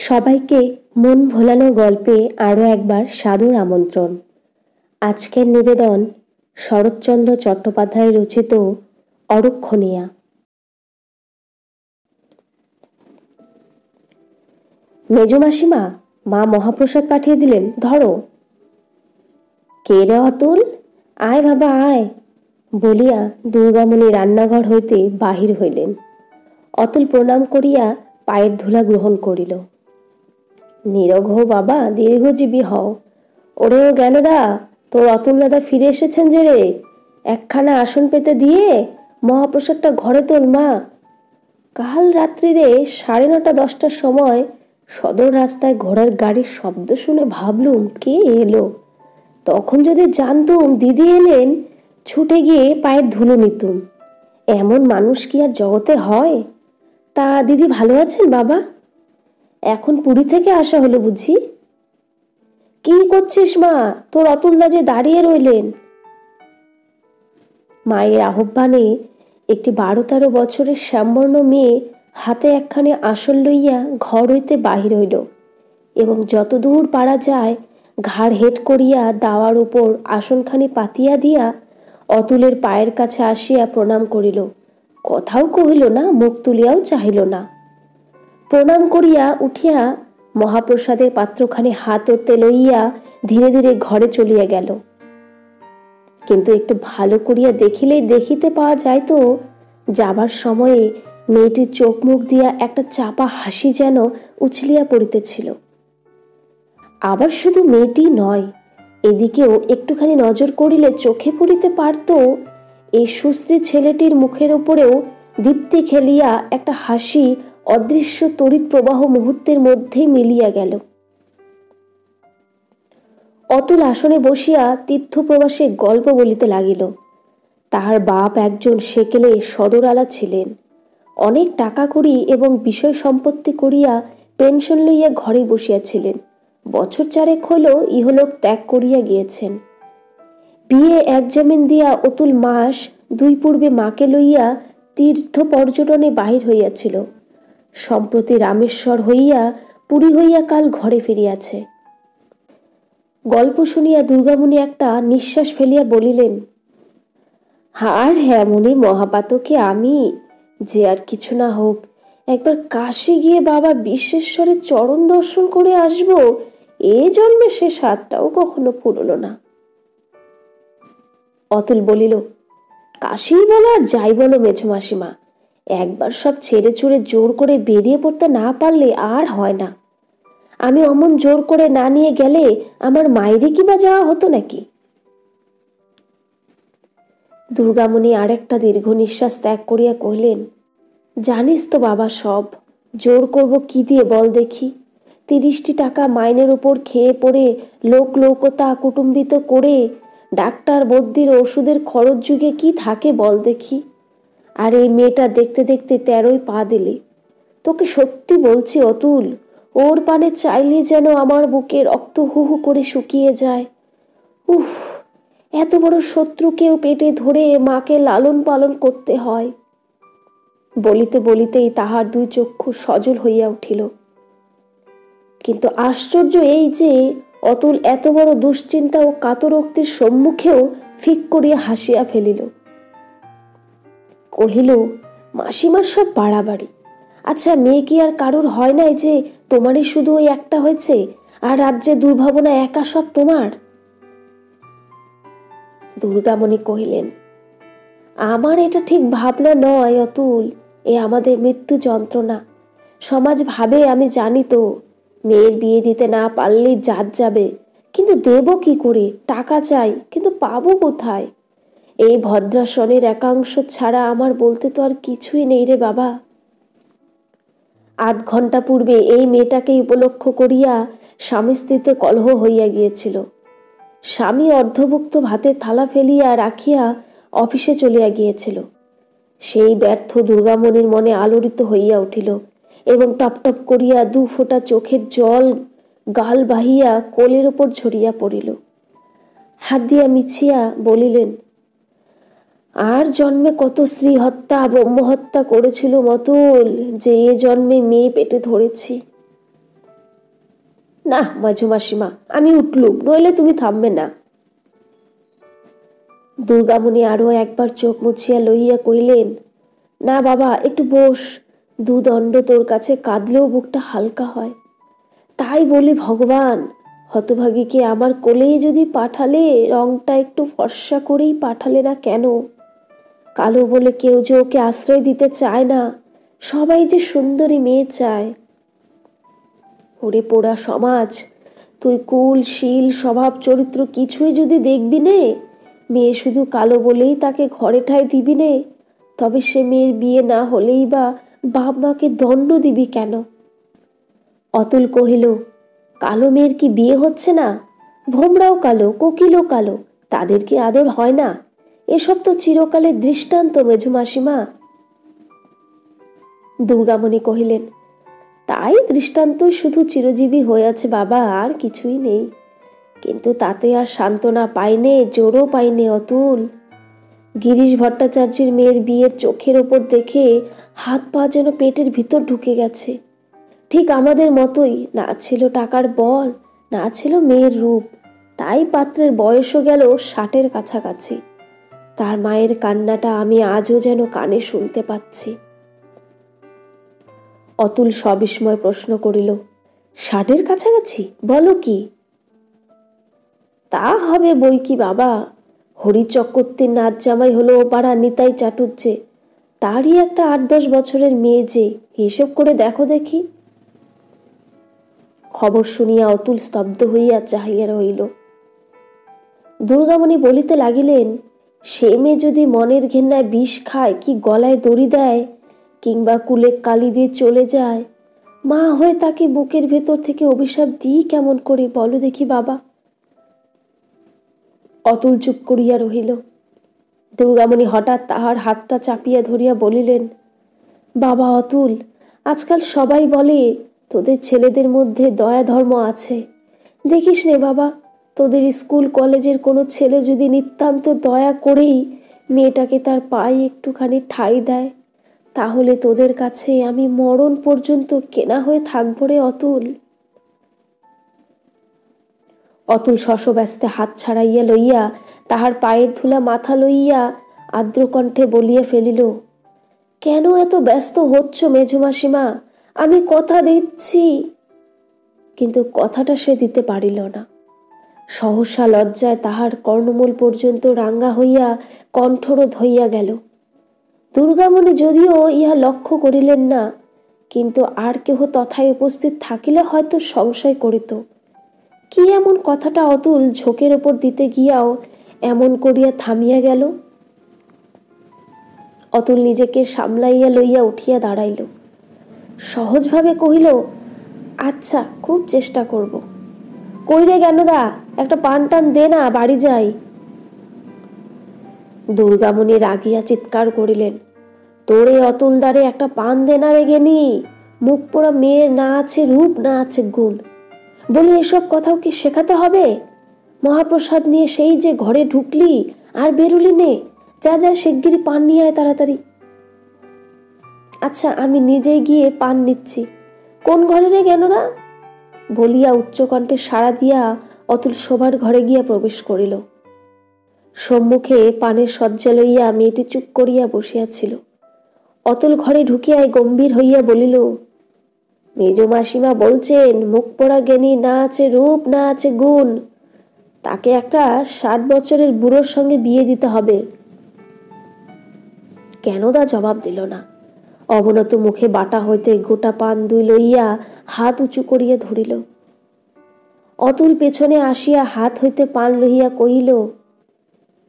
সবাইকে মন ভোলানো গল্পে আরও একবার সাদর আমন্ত্রণ। আজকের নিবেদন শরৎচন্দ্র চট্টোপাধ্যায় রচিত অরক্ষণীয়া। মেজমাসিমা মা মহাপ্রসাদ পাঠিয়ে দিলেন, ধরো। কে রে অতুল, আয় বাবা আয় বলিয়া দুর্গামণি রান্নাঘর হইতে বাহির হইলেন। অতুল প্রণাম করিয়া পায়ের ধুলা গ্রহণ করিল। নিরোগ হও বাবা, দীর্ঘজীবী হও। ওরে ও জ্ঞানদা, তোর অতুল দাদা ফিরে এসেছেন যে রে, একখানা আসন পেতে দিয়ে মহাপ্রসাদটা ঘরে তোল মা। কাল রাত্রিরে 9:30-10টার সময় সদর রাস্তায় ঘোড়ার গাড়ির শব্দ শুনে ভাবলুম কে এলো। তখন যদি জানতুম দিদি এলেন, ছুটে গিয়ে পায়ের ধুলো নিতুম। এমন মানুষ কি আর জগতে হয়? তা দিদি ভালো আছেন বাবা? এখন পুরী থেকে আসা হলো বুঝি? কি করছিস মা, তোর অতুলদা যে দাঁড়িয়ে রইলেন। মায়ের আহ্বানে একটি 12-13 বছরের শ্যামবর্ণ মেয়ে হাতে একখানে আসন লইয়া ঘর হইতে বাহির হইল এবং যতদূর পারা যায় ঘাড় হেট করিয়া দাওয়ার উপর আসনখানি পাতিয়া দিয়া অতুলের পায়ের কাছে আসিয়া প্রণাম করিল। কথাও কহিল না, মুখ তুলিয়াও চাহিল না। প্রণাম করিয়া উঠিয়া মহাপ্রসাদের পাত্রখানি হাততে লইয়া ধীরে ধীরে ঘরে চলিয়া গেল। কিন্তু একটু ভালো করিয়া দেখিলেই দেখিতে পাওয়া যাইত, যাবার সময়ে মেয়েটির চোখ মুখ দিয়া একটা চাপা হাসি যেন উছলিয়া পড়িতেছিল। আবার শুধু মেয়েটি নয়, এদিকেও একটুখানি নজর করিলে চোখে পড়িতে পারত এই সুশ্রী ছেলেটির মুখের উপরেও দীপ্তি খেলিয়া একটা হাসি অদৃশ্য তড়িৎ প্রবাহ মুহূর্তের মধ্যে মিলিয়া গেল। অতুল আসনে বসিয়া তীর্থপ্রবাসের গল্প বলিতে লাগিল। তাহার বাপ একজন সেকেলে সদরালা ছিলেন। অনেক টাকা করি এবং বিষয় সম্পত্তি করিয়া পেনশন লইয়া ঘরে বসিয়াছিলেন। বছর 4 হইল ইহলোক ত্যাগ করিয়া গিয়েছেন। বিয়ে একজামিন দিয়া অতুল মাস 2 পূর্বে মাকে লইয়া তীর্থ পর্যটনে বাহির হইয়াছিল। সম্প্রতি রামেশ্বর হইয়া পুরী হইয়া কাল ঘরে ফিরিয়াছে। গল্প শুনিয়া দুর্গামণি একটা নিঃশ্বাস ফেলিয়া বলিলেন, আর হ্যাঁ মনে মহাপাতকে আমি যে আর কিছু না হোক একবার কাশী গিয়ে বাবা বিশ্বেশ্বরের চরণ দর্শন করে আসব, এ জন্মে সে স্বাদটাও কখনো ফুরল না। অতুল বলিল, কাশী বলো আর যাই বলো মেঝমাসিমা, একবার সব ছেড়ে ছুড়ে জোর করে বেরিয়ে পড়তে না পারলে আর হয় না। আমি অমন জোর করে না নিয়ে গেলে আমার মায়েরই কি বা যাওয়া হতো নাকি? দুর্গামণি আরেকটা দীর্ঘ নিঃশ্বাস ত্যাগ করিয়া কহিলেন, জানিস তো বাবা সব, জোর করব কি দিয়ে বল দেখি? 30টি টাকা মাইনের উপর খেয়ে পড়ে লোকতা কুটুম্বিত করে ডাক্তার বদ্যির ওষুধের খরচ যুগে কি থাকে বল দেখি? আর এই মেয়েটা দেখতে দেখতে 13ই পা দিলে। তোকে সত্যি বলছি অতুল, ওর পানে চাইলে যেন আমার বুকে রক্ত হু হু করে শুকিয়ে যায়। উফ, এত বড় শত্রুকেও পেটে ধরে মাকে লালন পালন করতে হয়। বলিতে বলিতেই তাহার 2 চক্ষু সজল হইয়া উঠিল। কিন্তু আশ্চর্য এই যে অতুল এত বড় দুশ্চিন্তা ও কাতরোক্তির সম্মুখেও ফিক করিয়া হাসিয়া ফেলিল। কহিল, মাসিমার সব বাড়াবাড়ি। আচ্ছা, মেয়ে কি আর কারুর হয় নাই যে তোমারই শুধু ওই একটা হয়েছে আর রাজ্যে দুর্ভাবনা একা সব তোমার? দুর্গামণি কহিলেন, আমার এটা ঠিক ভাবনা নয় অতুল, এ আমাদের মৃত্যু যন্ত্রণা। সমাজ ভাবে আমি জানি তো, মেয়ের বিয়ে দিতে না পারলেই জাত যাবে, কিন্তু দেব কি করে? টাকা চাই, কিন্তু পাবো কোথায়? এই ভদ্রাসনের একাংশ ছাড়া আমার বলতে তো আর কিছুই নেই রে বাবা। আধ ঘন্টা পূর্বে এই মেয়েটাকেই উপলক্ষ করিয়া স্বামী স্ত্রীতে কলহ হইয়া গিয়েছিল। স্বামী অর্ধভুক্ত ভাতের থালা ফেলিয়া রাখিয়া অফিসে চলিয়া গিয়েছিল। সেই ব্যর্থ দুর্গামণির মনে আলোড়িত হইয়া উঠিল এবং টপ টপ করিয়া 2 ফোঁটা চোখের জল গাল বাহিয়া কোলের ওপর ঝরিয়া পড়িল। হাত দিয়া মিছিয়া বলিলেন, আর জন্মে কত স্ত্রী হত্যা ব্রহ্মহত্যা করেছিল অতুল, যে এ জন্মে মেয়ে পেটে ধরেছি। না মেজো মাসিমা, আমি উঠলুম, নইলে তুমি থামবে না। দুর্গামণি আরো একবার চোখ মুছিয়া লইয়া কইলেন, না বাবা, একটু বস, দুদণ্ড তোর কাছে কাঁদলেও বুকটা হালকা হয়। তাই বলি ভগবান, হতভাগীকে আমার কোলেই যদি পাঠালে, রংটা একটু ফর্সা করেই পাঠালে না কেন? কালো বলে কেউ যে ওকে আশ্রয় দিতে চায় না, সবাই যে সুন্দরী মেয়ে চায়। ওরে পোড়া সমাজ, তুই কুল শীল স্বভাব চরিত্র কিছুই যদি দেখবি নে, মেয়ে শুধু কালো বলেই তাকে ঘরে ঠাঁই দিবি নে, তবে সে মেয়ের বিয়ে না হলেই বা বাপ মাকে দণ্ড দিবি কেন? অতুল কহিল, কালো মেয়ের কি বিয়ে হচ্ছে না? ভোমরাও কালো, কোকিলও কালো, তাদের কি আদর হয় না? এসব তো চিরকালের দৃষ্টান্ত মেজো মাসিমা। দুর্গামণি কহিলেন, তাই দৃষ্টান্তই শুধু চিরজীবী হয়ে আছে বাবা, আর কিছুই নেই। কিন্তু তাতে আর সান্ত্বনা পাইনে, জোরও পাইনে অতুল। গিরিশ ভট্টাচার্যের মেয়ের বিয়ের চোখের ওপর দেখে হাত পা যেন পেটের ভিতর ঢুকে গেছে। ঠিক আমাদের মতোই, না ছিল টাকার বল, না ছিল মেয়ের রূপ, তাই পাত্রের বয়সও গেল 60-এর কাছাকাছি। তার মায়ের কান্নাটা আমি আজও যেন কানে শুনতে পাচ্ছি। অতুল সবিস্ময় প্রশ্ন করিল, 60-এর কাছাকাছি বলো কি? তা হবে বই কি বাবা, হরি চক্রবর্তীর নাচ জামাই হলো ও পাড়া নিতাই চাটুর্যে, তারই একটা 8-10 বছরের মেয়ে, যে হিসেব করে দেখো দেখি। খবর শুনিয়া অতুল স্তব্ধ হইয়া চাহিয়া রহিল। দুর্গামণি বলিতে লাগিলেন, সে মেয়ে যদি মনের ঘেন্নায় বিষ খায়, কি গলায় দড়ি দেয়, কিংবা কুলে কালি দিয়ে চলে যায়, মা হয়ে তাকে বুকের ভেতর থেকে অভিশাপ দিই কেমন করে বলো দেখি বাবা। অতুল চুপ করিয়া রহিল। দুর্গামণি হঠাৎ তাহার হাতটা চাপিয়া ধরিয়া বলিলেন, বাবা অতুল, আজকাল সবাই বলে তোদের ছেলেদের মধ্যে দয়া ধর্ম আছে। দেখিস নে বাবা, তোদের স্কুল কলেজের কোনো ছেলে যদি নিতান্ত দয়া করেই মেয়েটাকে তার পায়ে একটুখানি ঠাঁই দেয়, তাহলে তোদের কাছে আমি মরণ পর্যন্ত কেনা হয়ে থাকবো রে অতুল। অতুল শশব্যস্তে হাত ছাড়াইয়া লইয়া তাহার পায়ের ধুলা মাথা লইয়া আর্দ্রকণ্ঠে বলিয়া ফেলিল, কেন এত ব্যস্ত হচ্ছ মেজো মাসিমা? আমি কথা দিচ্ছি। কিন্তু কথাটা সে দিতে পারিল না। সহসা লজ্জায় তাহার কর্ণমূল পর্যন্ত রাঙ্গা হইয়া কণ্ঠরোধ হইয়া গেল। দুর্গামণি যদিও ইহা লক্ষ্য করিলেন না, কিন্তু আর কেহ তথায় উপস্থিত থাকিলে হয়তো সংশয় করিত। কি এমন কথাটা অতুল ঝোঁকের ওপর দিতে গিয়াও এমন করিয়া থামিয়া গেল? অতুল নিজেকে সামলাইয়া লইয়া উঠিয়া দাঁড়াইল। সহজভাবে কহিল, আচ্ছা, খুব চেষ্টা করব। কইরে জ্ঞানদা, একটা পান টান দে না, বাড়ি যাই। দুর্গামণি রাগিয়া চিৎকার করিলেন, তোরে অতুল দ্বারে একটা পান দে না রে গেনি, মুখ পোড়া মেয়ের না আছে রূপ, না আছে গুণ, বলি এসব কথাও কি শেখাতে হবে? মহাপ্রসাদ নিয়ে সেই যে ঘরে ঢুকলি আর বেরুলি নে, যা যা শিগগিরি পান নিয়ে আয় তাড়াতাড়ি। আচ্ছা, আমি নিজেই গিয়ে পান নিচ্ছি। কোন ঘরে রে জ্ঞানদা? বলিয়া উচ্চকণ্ঠে সাড়া দিয়া অতুল শোবার ঘরে গিয়া প্রবেশ করিল। সম্মুখে পানের শয্যা লইয়া মেয়েটি চুপ করিয়া বসিয়াছিল। অতুল ঘরে ঢুকিয়াই গম্ভীর হইয়া বলিল, মেজো মাসিমা বলছেন মুখ পোড়া জ্ঞানী, না আছে রূপ, না আছে গুণ, তাকে একটা 60 বছরের বুড়োর সঙ্গে বিয়ে দিতে হবে। জ্ঞানদা জবাব দিল না। অবনত মুখে বাটা হইতে গোটা পান দুই লইয়া হাত উঁচু করিয়া ধরিল। অতুল পেছনে আসিয়া হাত হইতে পান লইয়া কহিল,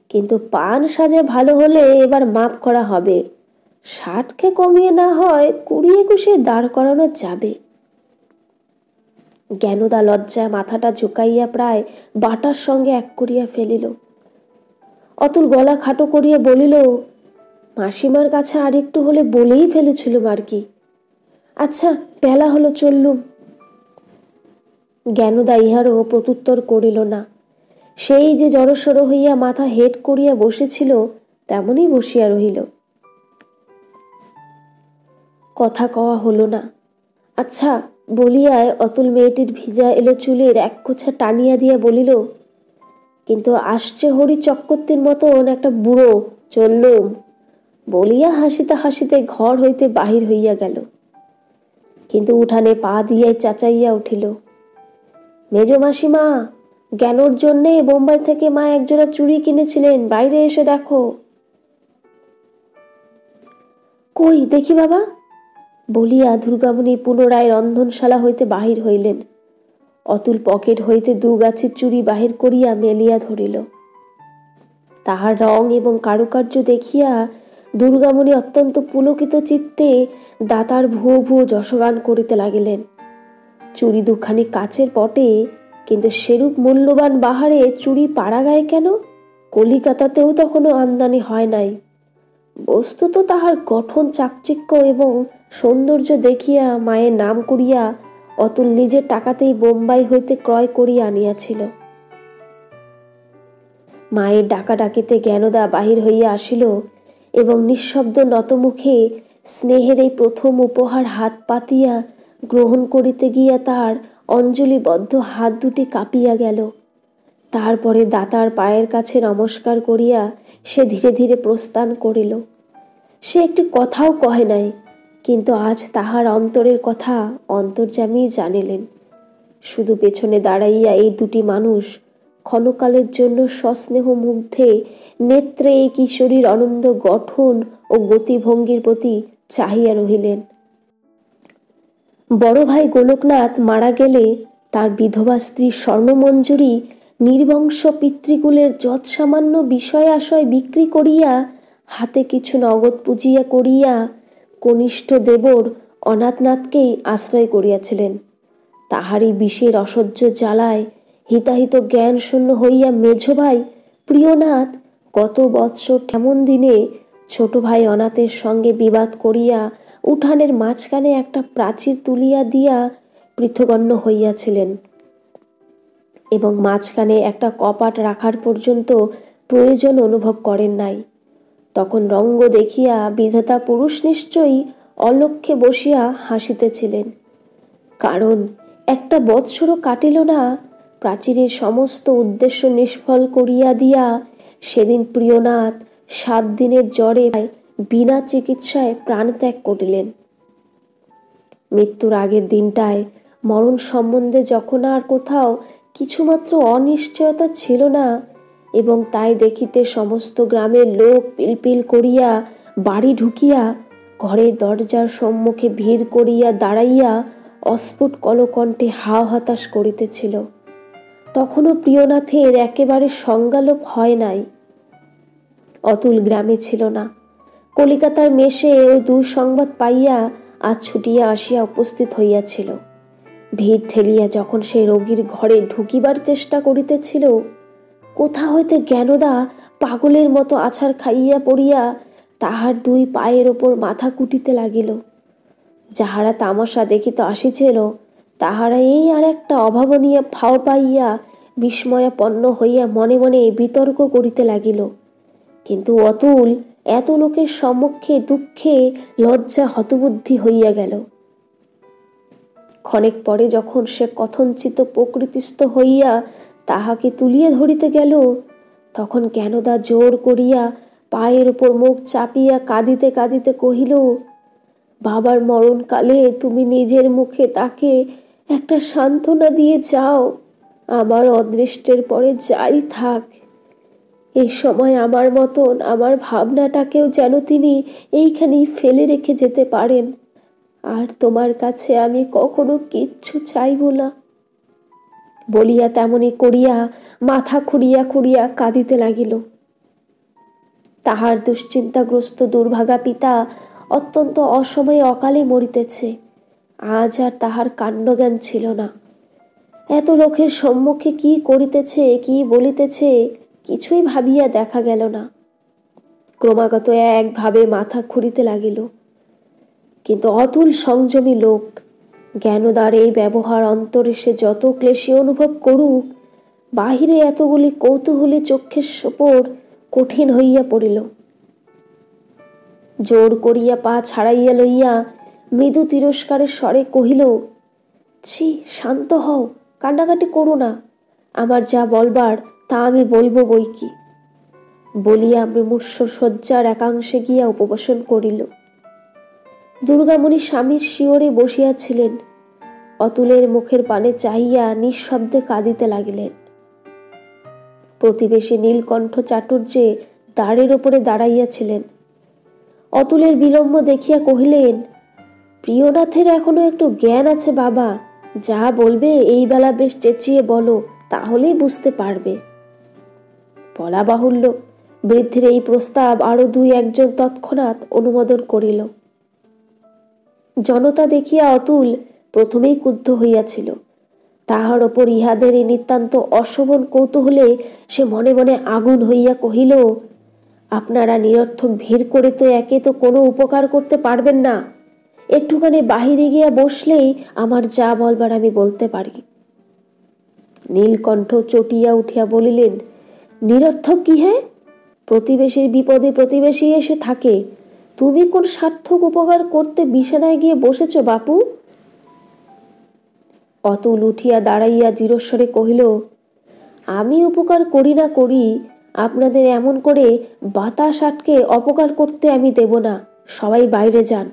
কিন্তু পান সাজে ভালো হলে এবার মাপ করা হবে, 60কে কমিয়ে না হয় 20-21 দাঁড় করানো যাবে। জ্ঞানদা লজ্জায় মাথাটা ঝুঁকাইয়া প্রায় বাটার সঙ্গে এক করিয়া ফেলিল। অতুল গলা খাটো করিয়া বলিল, মাসিমার কাছে আর একটু হলে বলেই ফেলেছিল আর কি। আচ্ছা, বেলা হলো, চললুম। জ্ঞানদা ইহারও প্রত্যুত্তর করিল না। সেই যে জড়সড় হইয়া মাথা হেট করিয়া বসেছিল, তেমনই বসিয়া রহিল। কথা কওয়া হলো না। আচ্ছা, বলিয়ায় অতুল মেয়েটির ভিজা এলো চুলের এক কোছা টানিয়া দিয়া বলিল, কিন্তু আসছে হরি চক্রবর্তীর মতন একটা বুড়ো চললুম, বলিয়া হাসিতে হাসিতে ঘর হইতে বাহির হইয়া গেল। কিন্তু উঠানে পা দিয়াই চাচাইয়া উঠিল, মেজ মাসিমা, জ্ঞানোর জন্যে বোম্বাই থেকে মা একজোড়া চুড়ি কিনেছিলেন, বাইরে এসে দেখো। কই দেখি বাবা, বলিয়া দুর্গামণি পুনরায় রন্ধনশালা হইতে বাহির হইলেন। অতুল পকেট হইতে 2 গাছের চুড়ি বাহির করিয়া মেলিয়া ধরিল। তাহার রং এবং কারুকার্য দেখিয়া দুর্গামণি অত্যন্ত পুলকিত চিত্তে দাতার ভুয়ো ভুয়ো যশগান করিতে লাগিলেন। চুড়ি দুখানি কাচের পটে, কিন্তু সেরূপ মূল্যবান বাহারে চুড়ি পাড়া গায়ে কেন? কলিকাতাতেও তখনও আমদানি হয় নাই। বস্তুত তাহার গঠন চাকচিক্য এবং সৌন্দর্য দেখিয়া মায়ের নাম করিয়া অতুল নিজের টাকাতেই বোম্বাই হইতে ক্রয় করিয়া আনিয়াছিল। মায়ের ডাকাডাকিতে জ্ঞানদা বাহির হইয়া আসিল এবং নিঃশব্দ নতমুখে স্নেহের এই প্রথম উপহার হাত পাতিয়া গ্রহণ করিতে গিয়া তার অঞ্জলিবদ্ধ হাত দুটি কাঁপিয়া গেল। তারপরে দাতার পায়ের কাছে নমস্কার করিয়া সে ধীরে ধীরে প্রস্থান করিল। সে একটি কথাও কহে নাই, কিন্তু আজ তাহার অন্তরের কথা অন্তর্যামী জানিলেন। শুধু পেছনে দাঁড়াইয়া এই দুটি মানুষ ক্ষণকালের জন্য সস্নেহ মুগ্ধে নেত্রে এই কিশোরীর অনন্ত গঠন ও গতিভঙ্গির প্রতি চাহিয়া রহিলেন। বড় ভাই গোলকনাথ মারা গেলে তার বিধবা স্ত্রী স্বর্ণমঞ্জুরি নির্বংশ পিতৃকুলের যৎসামান্য বিষয় আশয় বিক্রি করিয়া হাতে কিছু নগদ পুঁজিয়া করিয়া কনিষ্ঠ দেবর অনাথনাথকেই আশ্রয় করিয়াছিলেন। তাহারই বিষের অসহ্য জ্বালায় হিতাহিত জ্ঞান শূন্য হইয়া মেঝ ভাই প্রিয়নাথ গত বৎসর কেমন দিনে ছোট ভাই অনাথের সঙ্গে বিবাদ করিয়া উঠানের মাঝখানে একটা প্রাচীর তুলিয়া দিয়া পৃথগণ্য হইয়াছিলেন এবং মাঝখানে একটা কপাট রাখার পর্যন্ত প্রয়োজন অনুভব করেন নাই। তখন রঙ্গ দেখিয়া বিধাতা পুরুষ নিশ্চয়ই অলক্ষ্যে বসিয়া হাসিতেছিলেন, কারণ একটা বৎসরও কাটিল না প্রাচীরের সমস্ত উদ্দেশ্য নিষ্ফল করিয়া দিয়া সেদিন প্রিয়নাথ 7 দিনের জ্বরে বিনা চিকিৎসায় প্রাণত্যাগ করিলেন। মৃত্যুর আগের দিনটায় মরণ সম্বন্ধে যখন আর কোথাও কিছুমাত্র অনিশ্চয়তা ছিল না এবং তাই দেখিতে সমস্ত গ্রামের লোক পিলপিল করিয়া বাড়ি ঢুকিয়া ঘরের দরজার সম্মুখে ভিড় করিয়া দাঁড়াইয়া অস্ফুট কলকণ্ঠে হাও হতাশ করিতেছিল, তখনও প্রিয়নাথের একেবারে সংজ্ঞালোপ হয় নাই। অতুল গ্রামে ছিল না। কলিকাতার মেশে ওই দুঃসংবাদ পাইয়া আজ ছুটিয়া আসিয়া উপস্থিত হইয়াছিল। ভিড় ঠেলিয়া যখন সে রোগীর ঘরে ঢুকিবার চেষ্টা করিতেছিল, কোথা হইতে জ্ঞানদা পাগলের মতো আছাড় খাইয়া পড়িয়া তাহার 2 পায়ের ওপর মাথা কুটিতে লাগিল। যাহারা তামাশা দেখিতে আসিছিল তাহারা এই আর একটা অভাবনীয় ফাও পাইয়া বিস্ময়াপন্ন হইয়া মনে মনে বিতর্ক করিতে লাগিল। কিন্তু অতুল এত লোকের সম্মুখে দুঃখে লজ্জা হতবুদ্ধি হইয়া গেল। ক্ষণেক পরে যখন সে কথঞ্চিত প্রকৃতিস্থ হইয়া তাহাকে তুলিয়া ধরিতে গেল, তখন জ্ঞানদা জোর করিয়া পায়ের উপর মুখ চাপিয়া কাঁদিতে কাঁদিতে কহিল, বাবার মরণকালে তুমি নিজের মুখে তাকে একটা সান্ত্বনা দিয়ে যাও। আমার অদৃষ্টের পরে যাই থাক, এই সময় আমার মতন আমার ভাবনাটাকেও যেন তিনি এইখানেই ফেলে রেখে যেতে পারেন। আর তোমার কাছে আমি কখনো কিচ্ছু চাইব না। বলিয়া তেমনি করিয়া মাথা খুঁড়িয়া খুঁড়িয়া কাঁদিতে লাগিল। তাহার দুশ্চিন্তাগ্রস্ত দুর্ভাগা পিতা অত্যন্ত অসময়ে অকালে মরিতেছে, আজ আর তাহার কাণ্ডজ্ঞান ছিল না। এত লোকের সম্মুখে কি করিতেছে কি বলিতেছে কিছুই ভাবিয়া দেখা গেল না। ক্রমাগত একভাবে মাথা খুঁড়িতে লাগিল। কিন্তু অতুল সংযমী লোক, জ্ঞানদার এই ব্যবহার অন্তরে সে যত ক্লেশী অনুভব করুক, বাহিরে এতগুলি কৌতূহলী চক্ষের ওপর কঠিন হইয়া পড়িল। জোর করিয়া পা ছাড়াইয়া লইয়া মৃদু তিরস্কারের স্বরে কহিল, ছি, শান্ত হও, কান্নাকাটি করো না। আমার যা বলবার তা আমি বলবো বই কি, বলিয়া মুমূর্ষ শয্যার একাংশে গিয়া উপবেশন করিল। দুর্গামণি স্বামীর শিয়রে বসিয়াছিলেন। অতুলের মুখের পানে চাহিয়া নিঃশব্দে কাঁদিতে লাগিলেন। প্রতিবেশী নীলকণ্ঠ চাটুর্যে দ্বারের ওপরে দাঁড়াইয়াছিলেন। অতুলের বিলম্ব দেখিয়া কহিলেন, প্রিয়নাথের এখনো একটু জ্ঞান আছে বাবা, যা বলবে এই বেলা বেশ চেঁচিয়ে বলো, তাহলেই বুঝতে পারবে। বলা বাহুল্য, বৃদ্ধের এই প্রস্তাব আরো দুই একজন তৎক্ষণাৎ অনুমোদন করিল। জনতা দেখিয়া অতুল প্রথমেই ক্রুদ্ধ হইয়াছিল। তাহার ওপর ইহাদের এই নিতান্ত অশোভন কৌতূহলে সে মনে মনে আগুন হইয়া কহিল, আপনারা নিরর্থক ভিড় করে তো একে তো কোনো উপকার করতে পারবেন না। একটুখানি বাহিরে গিয়া বসলেই আমার যা বলবার আমি বলতে পারি। নীলকণ্ঠ চটিয়া উঠিয়া বলিলেন, নিরর্থক কি হে? প্রতিবেশীর বিপদে প্রতিবেশী এসে থাকে, তুমি কোন সার্থক উপকার করতে বিছানায় গিয়ে বসেছ বাপু? অতুল উঠিয়া দাঁড়াইয়া দৃঢ়স্বরে কহিল, আমি উপকার করি না করি, আপনাদের এমন করে বাতাস আটকে অপকার করতে আমি দেব না। সবাই বাইরে যান।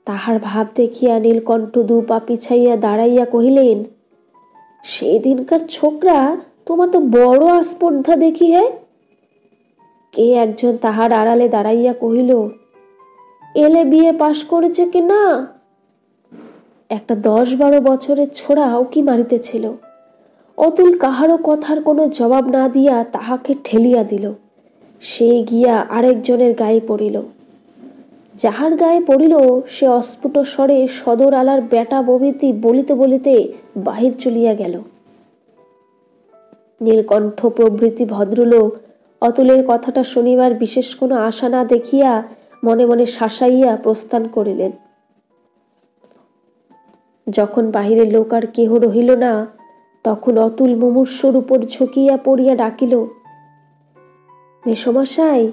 তাহার ভাব দেখিয়া নীলকণ্ঠ দু পা পিছাইয়া দাঁড়াইয়া কহিলেন, সেদিনকার ছোকরা তোমার তো বড় আস্পর্ধা দেখি হে। কে একজন তাহার আড়ালে দাঁড়াইয়া কহিল, এলে বিয়ে পাশ করেছে কি না? একটা 10-12 বছরের ছোড়া উকি মারিতেছিল। অতুল কাহারও কথার কোনো জবাব না দিয়া তাহাকে ঠেলিয়া দিল। সে গিয়া আরেকজনের গায়ে পড়িল। যাহার গায়ে পড়িল সে অস্ফুট স্বরে সদর আলার বেটা প্রভৃতি বলিতে বলিতে বাহির চলিয়া গেল। নীলকণ্ঠ প্রভৃতি ভদ্রলোক অতুলের কথাটা শুনিবার বিশেষ কোনো আশা না দেখিয়া মনে মনে শাসাইয়া প্রস্থান করিলেন। যখন বাহিরের লোক আর কেহ রহিল না, তখন অতুল মুমূর্ষুর উপর ঝুঁকিয়া পড়িয়া ডাকিল, মেসোমশাই।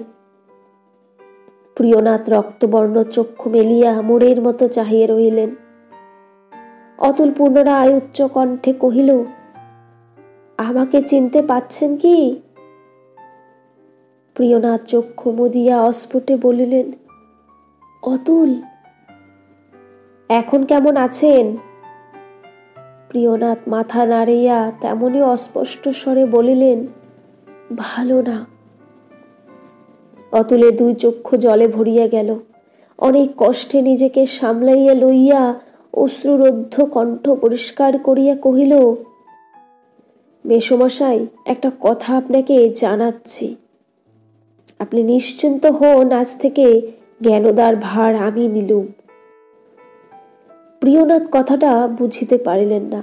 প্রিয়নাথ রক্তবর্ণ চক্ষু মেলিয়া মোড়ের মতো চাহিয়া রহিলেন। অতুল পুনরায় উচ্চ কণ্ঠে কহিল, আমাকে চিনতে পাচ্ছেন কি? প্রিয়নাথ চক্ষু মুদিয়া অস্ফুটে বলিলেন, অতুল। এখন কেমন আছেন? প্রিয়নাথ মাথা নাড়িয়া তেমনি অস্পষ্ট স্বরে বলিলেন, ভালো না। অতুলের দুই চক্ষু জলে ভরিয়া গেল। অনেক কষ্টে নিজেকে সামলাইয়া লইয়া অশ্রুরুদ্ধ কণ্ঠ পরিষ্কার করিয়া কহিল, মেসোমশাই, একটা কথা আপনাকে জানাচ্ছি। আপনি নিশ্চিন্ত হন, আজ থেকে জ্ঞানদার ভার আমি নিলুম। প্রিয়নাথ কথাটা বুঝিতে পারিলেন না।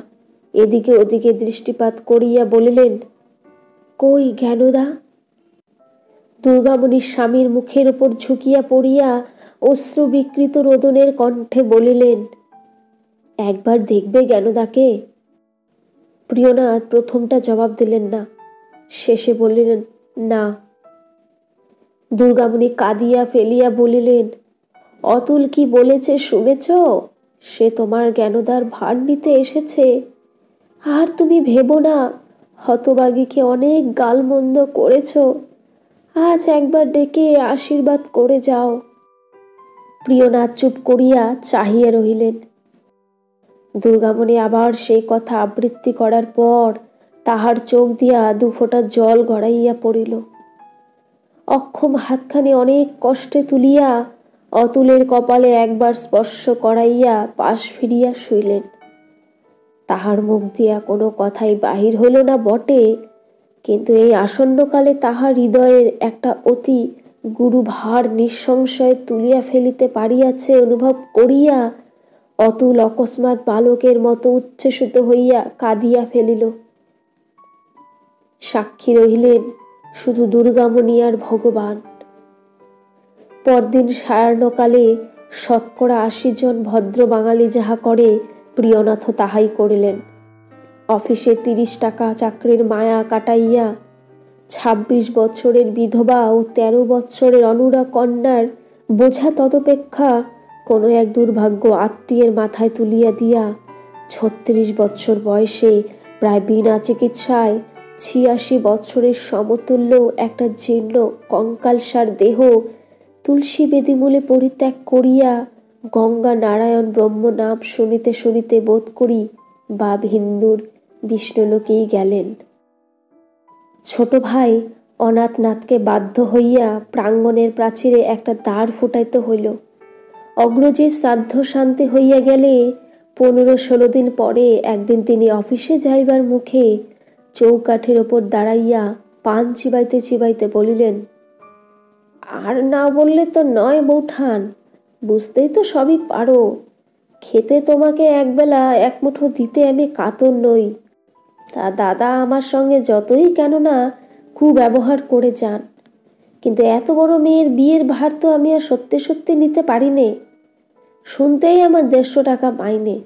এদিকে ওদিকে দৃষ্টিপাত করিয়া বলিলেন, কই জ্ঞানদা? দুর্গামণির স্বামীর মুখের উপর ঝুঁকিয়া পড়িয়া অশ্রু বিকৃত রোদনের কণ্ঠে বলিলেন, একবার দেখবে জ্ঞানদাকে? প্রিয়নাথ প্রথমটা জবাব দিলেন না, শেষে বলিলেন, না। দুর্গামণি কাঁদিয়া ফেলিয়া বলিলেন, অতুল কি বলেছে শুনেছ? সে তোমার জ্ঞানদার ভার নিতে এসেছে। আর তুমি ভেবো না, হতভাগীকে অনেক গালমন্দ করেছ, আজ একবার ডেকে আশীর্বাদ করে যাও। প্রিয়নাথ চুপ করিয়া চাহিয়া রহিলেন। দুর্গামণি আবার সেই কথা আবৃত্তি করার পর তাহার চোখ দিয়া দুফোঁটা জল গড়াইয়া পড়িল। অক্ষম হাতখানি অনেক কষ্টে তুলিয়া অতুলের কপালে একবার স্পর্শ করাইয়া পাশ ফিরিয়া শুইলেন। তাহার মুখ দিয়া কোনো কথাই বাহির হইল না বটে, কিন্তু এই আসন্নকালে তাহার হৃদয়ের একটা অতি গুরু ভার নিঃসংশয়ে তুলিয়া ফেলিতে পারিয়াছে অনুভব করিয়া অতুল অকস্মাৎ বালকের মতো উচ্ছ্বসিত হইয়া কাঁদিয়া ফেলিল। সাক্ষী রহিলেন শুধু দুর্গামণি আর ভগবান। পরদিন সায়াহ্নকালে 80 জন ভদ্র বাঙালি যাহা করে, প্রিয়নাথ তাহাই করিলেন। অফিসে 30 টাকা চাকরির মায়া কাটাইয়া 26 বছরের বিধবা ও 13 বছরের অনুরা কন্যার বোঝা তদপেক্ষা কোনো এক দুর্ভাগ্য আত্মীয়ের মাথায় তুলিয়া দিয়া ৩৬ বৎসর বয়সে প্রায় বিনা চিকিৎসায় ৮৬ বৎসরের সমতুল্য একটা জীর্ণ কঙ্কালসার দেহ তুলসী বেদিমূলে পরিত্যাগ করিয়া গঙ্গা নারায়ণ ব্রহ্ম নাম শুনিতে শুনিতে বোধ করি বাপ হিন্দুর বিষ্ণুলোকেই গেলেন। ছোট ভাই অনাথনাথকে বাধ্য হইয়া প্রাঙ্গণের প্রাচীরে একটা দ্বার ফুটাইতে হইল। অগ্রজের শ্রাদ্ধ শান্তি হইয়া গেলে ১৫-১৬ দিন পরে একদিন তিনি অফিসে যাইবার মুখে চৌকাঠের ওপর দাঁড়াইয়া পান চিবাইতে চিবাইতে বলিলেন, আর না বললে তো নয় বৌঠান, বুঝতেই তো সবই পারো। খেতে তোমাকে একবেলা এক মুঠো দিতে আমি কাতর নই। তা দাদা আমার সঙ্গে যতই কেন না কুব্যবহার করে যান, কিন্তু এত বড় মেয়ের বিয়ের ভার তো আমি আর সত্যি সত্যি নিতে পারি নে। শুনতেই আমার ১৫০ টাকা মাইনে,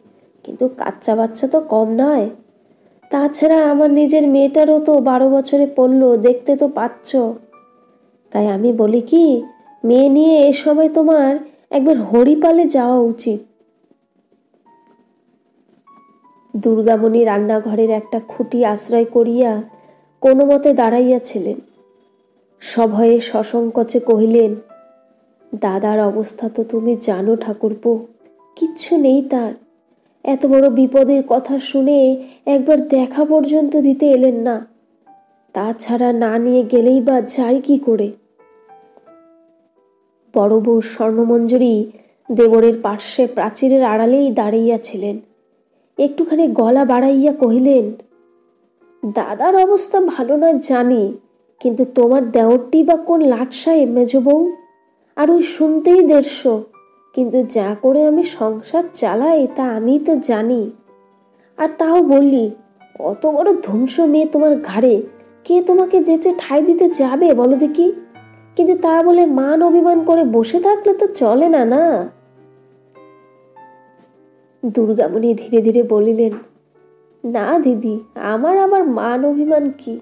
কিন্তু কাচ্চা বাচ্চা তো কম নয়। তাছাড়া আমার নিজের মেয়েটারও তো ১২ বছরে পড়লো, দেখতে তো পাচ্ছ। তাই আমি বলি কি, মেয়ে নিয়ে এ সময় তোমার একবার হরিপালে যাওয়া উচিত। দুর্গামণি রান্নাঘরের একটা খুঁটি আশ্রয় করিয়া কোনো মতে দাঁড়াইয়াছিলেন। সভয়ে সসংকোচে কহিলেন, দাদার অবস্থা তো তুমি জানো ঠাকুরপো, কিচ্ছু নেই তার। এত বড় বিপদের কথা শুনে একবার দেখা পর্যন্ত দিতে এলেন না। তাছাড়া না নিয়ে গেলেই বা যাই কি করে। বড় বউ স্বর্ণমঞ্জুরি দেবরের পার্শ্বে প্রাচীরের আড়ালেই দাঁড়াইয়াছিলেন। একটুখানি গলা বাড়াইয়া কহিলেন, দাদার অবস্থা ভালো নয় জানি, কিন্তু তোমার দেওরটি বা কোন লাট সাহেব মেজ বউ, আর ওই শুনতেই ১৫০, কিন্তু যা করে আমি সংসার চালাই তা আমি তো জানি। আর তাও বললি, অত বড় ধ্বংস মেয়ে তোমার ঘাড়ে, কে তোমাকে যেচে ঠাঁই দিতে যাবে বলো দেখি? কিন্তু তা বলে মান অভিমান করে বসে থাকলে তো চলে না। না। দুর্গামণি ধীরে ধীরে বলিলেন, না দিদি, আমার আবার মান অভিমান কি?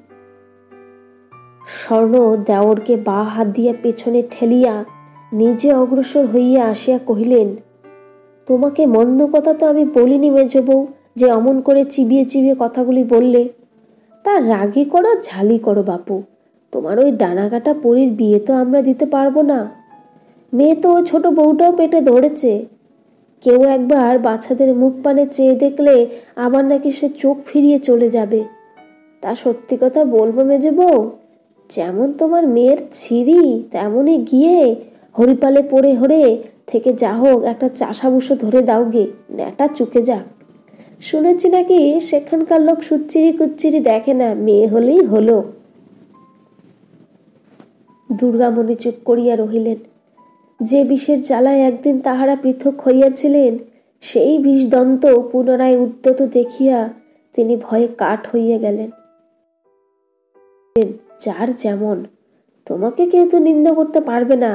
স্বর্ণ দেওরকে বা হাত দিয়া পেছনে ঠেলিয়া নিজে অগ্রসর হইয়া আসিয়া কহিলেন, তোমাকে মন্দ কথা তো আমি বলিনি মেজ বউ, যে অমন করে চিবিয়ে চিবিয়ে কথাগুলি বললে। তা রাগি করো ঝালি করো বাপু, তোমার ওই ডানাকাটা পরীর বিয়ে তো আমরা দিতে পারবো না। মেয়ে তো ওই ছোট বউটাও পেটে ধরেছে। কেউ একবার বাচ্চাদের মুখ পানে চেয়ে দেখলে আবার নাকি সে চোখ ফিরিয়ে চলে যাবে। তা সত্যি কথা বলবো মেজ বউ, যেমন তোমার মেয়ের ছিরি তেমনই গিয়ে হরিপালে পড়ে হরে থেকে যা হোক একটা চাষাবুসো ধরে দাও গে, নেটা চুকে যাক। শুনেছি নাকি সেখানকার লোক সুচ্চিরি কুচ্চিরি দেখে না, মেয়ে হলেই হলো। দুর্গামণি চুপ করিয়া রহিলেন। যে বিষের জ্বালায় একদিন তাহারা পৃথক হইয়াছিলেন, সেই বিষদন্ত পুনরায় উদ্যত দেখিয়া তিনি ভয়ে কাঠ হইয়া গেলেন। যার যেমন, তোমাকে কেউ তো নিন্দা করতে পারবে না।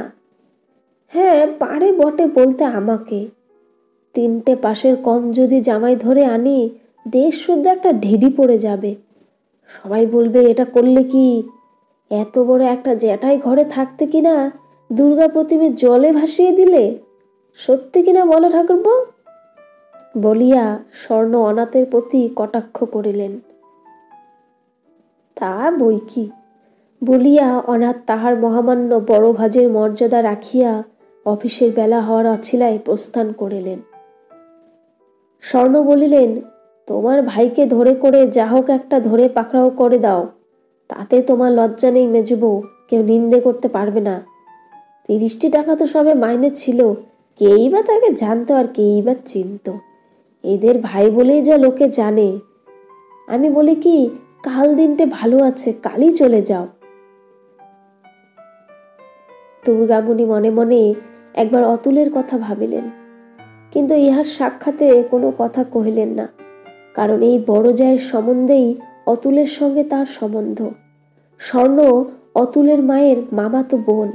হ্যাঁ পারে বটে বলতে আমাকে। ৩টে পাশের কম যদি জামাই ধরে আনি, দেশ শুদ্ধ একটা ঢিডি পড়ে যাবে। সবাই বলবে এটা করলে কি? এত বড় একটা জ্যাঠাই ঘরে থাকতে কিনা দুর্গা প্রতিমে জলে ভাসিয়ে দিলে। সত্যি কিনা বলো ঠাকুরপো? বলিয়া স্বর্ণ অনাথের প্রতি কটাক্ষ করিলেন। তা বই কি বলিয়া অনাথ তাহার মহামান্য বড় ভাজের মর্যাদা রাখিয়া অফিসের বেলা হওয়ার অছিলায় প্রস্থান করিলেন। স্বর্ণ বলিলেন, তোমার ভাইকে ধরে করে যা হোক একটা ধরে পাকড়াও করে দাও, তাতে তোমার লজ্জা নেই মেজবউ, কেউ নিন্দে করতে পারবে না। ৩০টি টাকা তো সবে মাইনে ছিল, কেই বা তাকে জানতো আর কেই বা চিনত। এদের ভাই বলেই যা লোকে জানে। আমি বলি কি, কাল দিনটে ভালো আছে, কালই চলে যাও। দুর্গামণি মনে মনে একবার অতুলের কথা ভাবিলেন, কিন্তু ইহার সাক্ষাতে কোনো কথা কহিলেন না, কারণ এই বড় জায়ের সম্বন্ধেই অতুলের সঙ্গে তার সম্বন্ধ। স্বর্ণ অতুলের মায়ের মামাতো বোন।